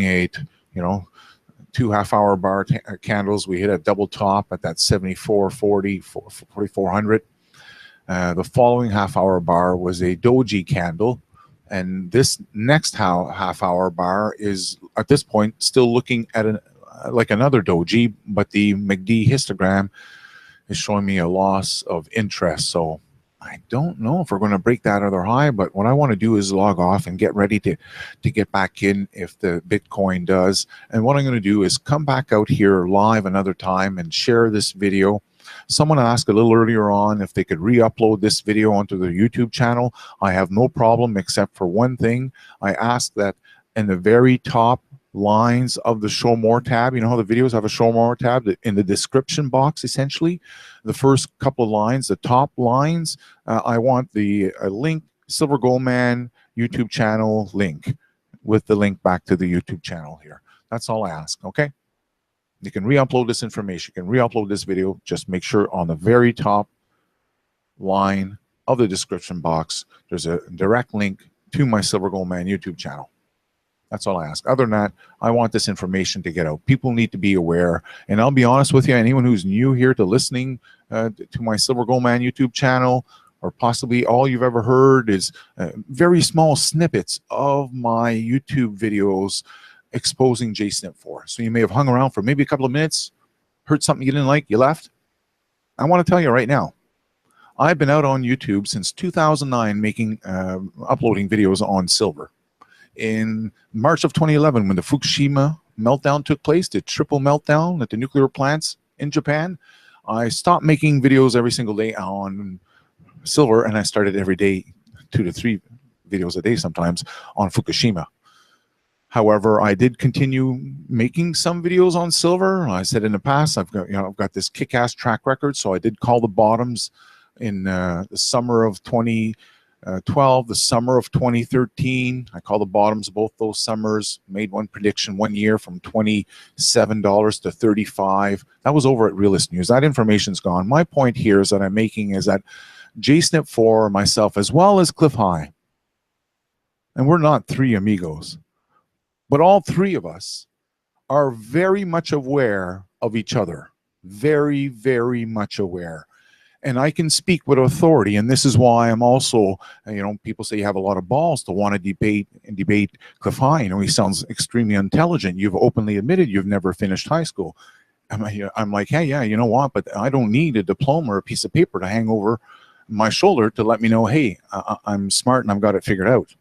Speaker 1: two half-hour bar candles, we hit a double top at that 74.40, 4,400. The following half-hour bar was a doji candle, and this next half-hour bar is at this point still looking at like another doji, but the MACD histogram is showing me a loss of interest. So I don't know if we're going to break that other high, but what I want to do is log off and get ready to get back in if the Bitcoin does. And what I'm going to do is come back out here live another time and share this video. Someone asked a little earlier on if they could re-upload this video onto their YouTube channel. I have no problem, except for one thing. I asked that in the very top lines of the show more tab, how the videos have a show more tab, in the description box, essentially the first couple of lines, the top lines, I want the link, Silver Goldman YouTube channel link, with the link back to the YouTube channel here. That's all I ask. Okay, you can re-upload this information, you can re-upload this video. Just make sure on the very top line of the description box there's a direct link to my Silver Goldman YouTube channel. That's all I ask. Other than that, I want this information to get out. People need to be aware. And I'll be honest with you, anyone who's new here to listening to my Silver Goldman YouTube channel, or possibly all you've ever heard is very small snippets of my YouTube videos exposing JSNIP4. So you may have hung around for maybe a couple of minutes, heard something you didn't like, you left. I want to tell you right now, I've been out on YouTube since 2009 making, uploading videos on silver. In March of 2011, when the Fukushima meltdown took place, the triple meltdown at the nuclear plants in Japan, I stopped making videos every single day on silver, and I started every day, 2 to 3 videos a day sometimes, on Fukushima. However, I did continue making some videos on silver. I said in the past, I've got this kick-ass track record, so I did call the bottoms in the summer of 2012, the summer of 2013. I called the bottoms both those summers, made one prediction one year from $27 to $35. That was over at Realist News. That information's gone. My point here is that I'm making is that JSNIP4, myself, as well as Cliff High, and we're not three amigos, but all three of us are very much aware of each other. Very, very much aware. And I can speak with authority, and this is why I'm also, people say you have a lot of balls to want to debate Cliff High. He sounds extremely intelligent. You've openly admitted you've never finished high school. I'm like, hey, yeah, you know what? But I don't need a diploma or a piece of paper to hang over my shoulder to let me know, hey, I'm smart and I've got it figured out.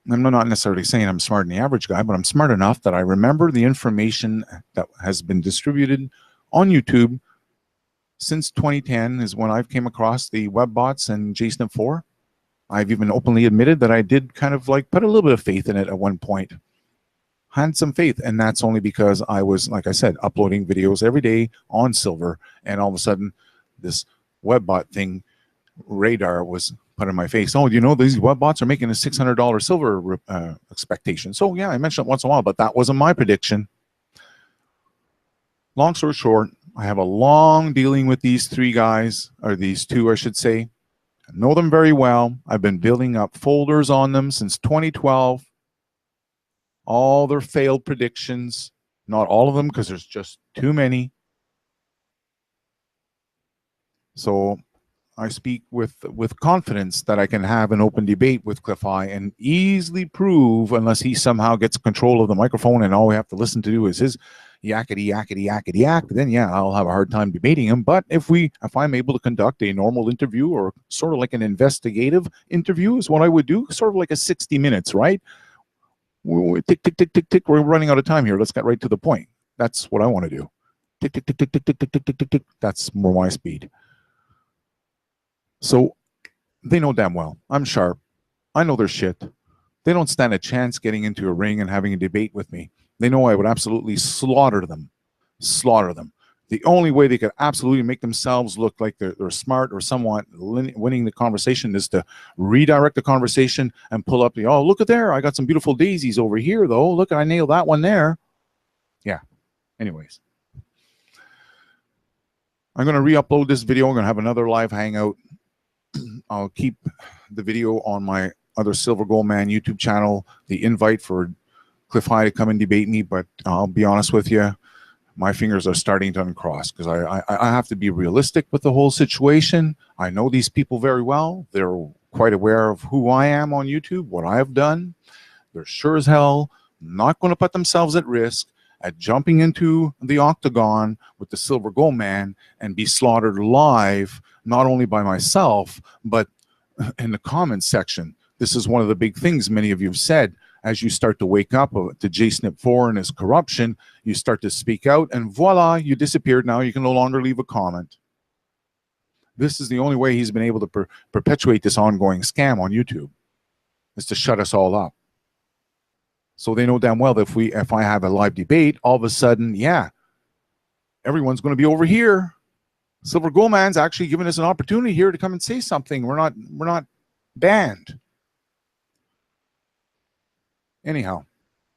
Speaker 1: I'm not necessarily saying I'm smarter than the average guy, but I'm smart enough that I remember the information that has been distributed on YouTube since 2010 is when I've came across the web bots and JSNIP4. I've even openly admitted that I did kind of like put a little bit of faith in it at one point. Had some faith, and that's only because I was, like I said, uploading videos every day on silver, and all of a sudden this web bot thing, radar, was put in my face. Oh, these web bots are making a $600 silver expectation. So yeah, I mentioned it once in a while, but that wasn't my prediction. Long story short, I have a long dealing with these three guys, or these two, I should say. I know them very well. I've been building up folders on them since 2012. All their failed predictions, not all of them, because there's just too many. So I speak with confidence that I can have an open debate with Cliff High and easily prove, unless he somehow gets control of the microphone and all we have to listen to do is his yakety yakety yakety yak, then yeah, I'll have a hard time debating him. But if I'm able to conduct a normal interview, or sort of like an investigative interview is what I would do, sort of like a 60 minutes, right? Tick, tick, tick, tick, tick. We're running out of time here. Let's get right to the point. That's what I want to do. Tick, tick, tick, tick, tick, tick, tick, tick, tick, tick, tick. That's more my speed. So they know damn well I'm sharp. I know their shit. They don't stand a chance getting into a ring and having a debate with me. They know I would absolutely slaughter them. Slaughter them. The only way they could absolutely make themselves look like they're smart or somewhat winning the conversation is to redirect the conversation and pull up oh, look at there. I got some beautiful daisies over here, though. Look, I nailed that one there. Yeah. Anyways. I'm going to re-upload this video. I'm going to have another live hangout. I'll keep the video on my other Silver Gold Man YouTube channel, the invite for Cliff High to come and debate me, but I'll be honest with you, my fingers are starting to uncross because I have to be realistic with the whole situation. I know these people very well. They're quite aware of who I am on YouTube, what I have done. They're sure as hell not going to put themselves at risk at jumping into the octagon with the Silver Gold Man and be slaughtered live, not only by myself, but in the comments section. This is one of the big things many of you have said. As you start to wake up to JSNIP4 and his corruption, you start to speak out, and voila, you disappeared. Now you can no longer leave a comment. This is the only way he's been able to perpetuate this ongoing scam on YouTube, is to shut us all up. So they know damn well that if I have a live debate, all of a sudden, yeah, everyone's going to be over here. Silver Gold Man's actually giving us an opportunity here to come and say something. We're not banned. Anyhow,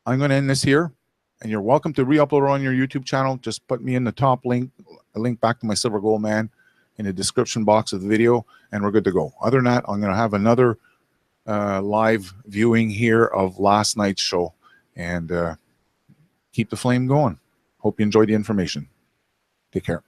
Speaker 1: I'm going to end this here, and you're welcome to re-upload on your YouTube channel. Just put me in the top link, a link back to my Silver Gold Man in the description box of the video, and we're good to go. Other than that, I'm going to have another live viewing here of last night's show, and keep the flame going. Hope you enjoyed the information. Take care.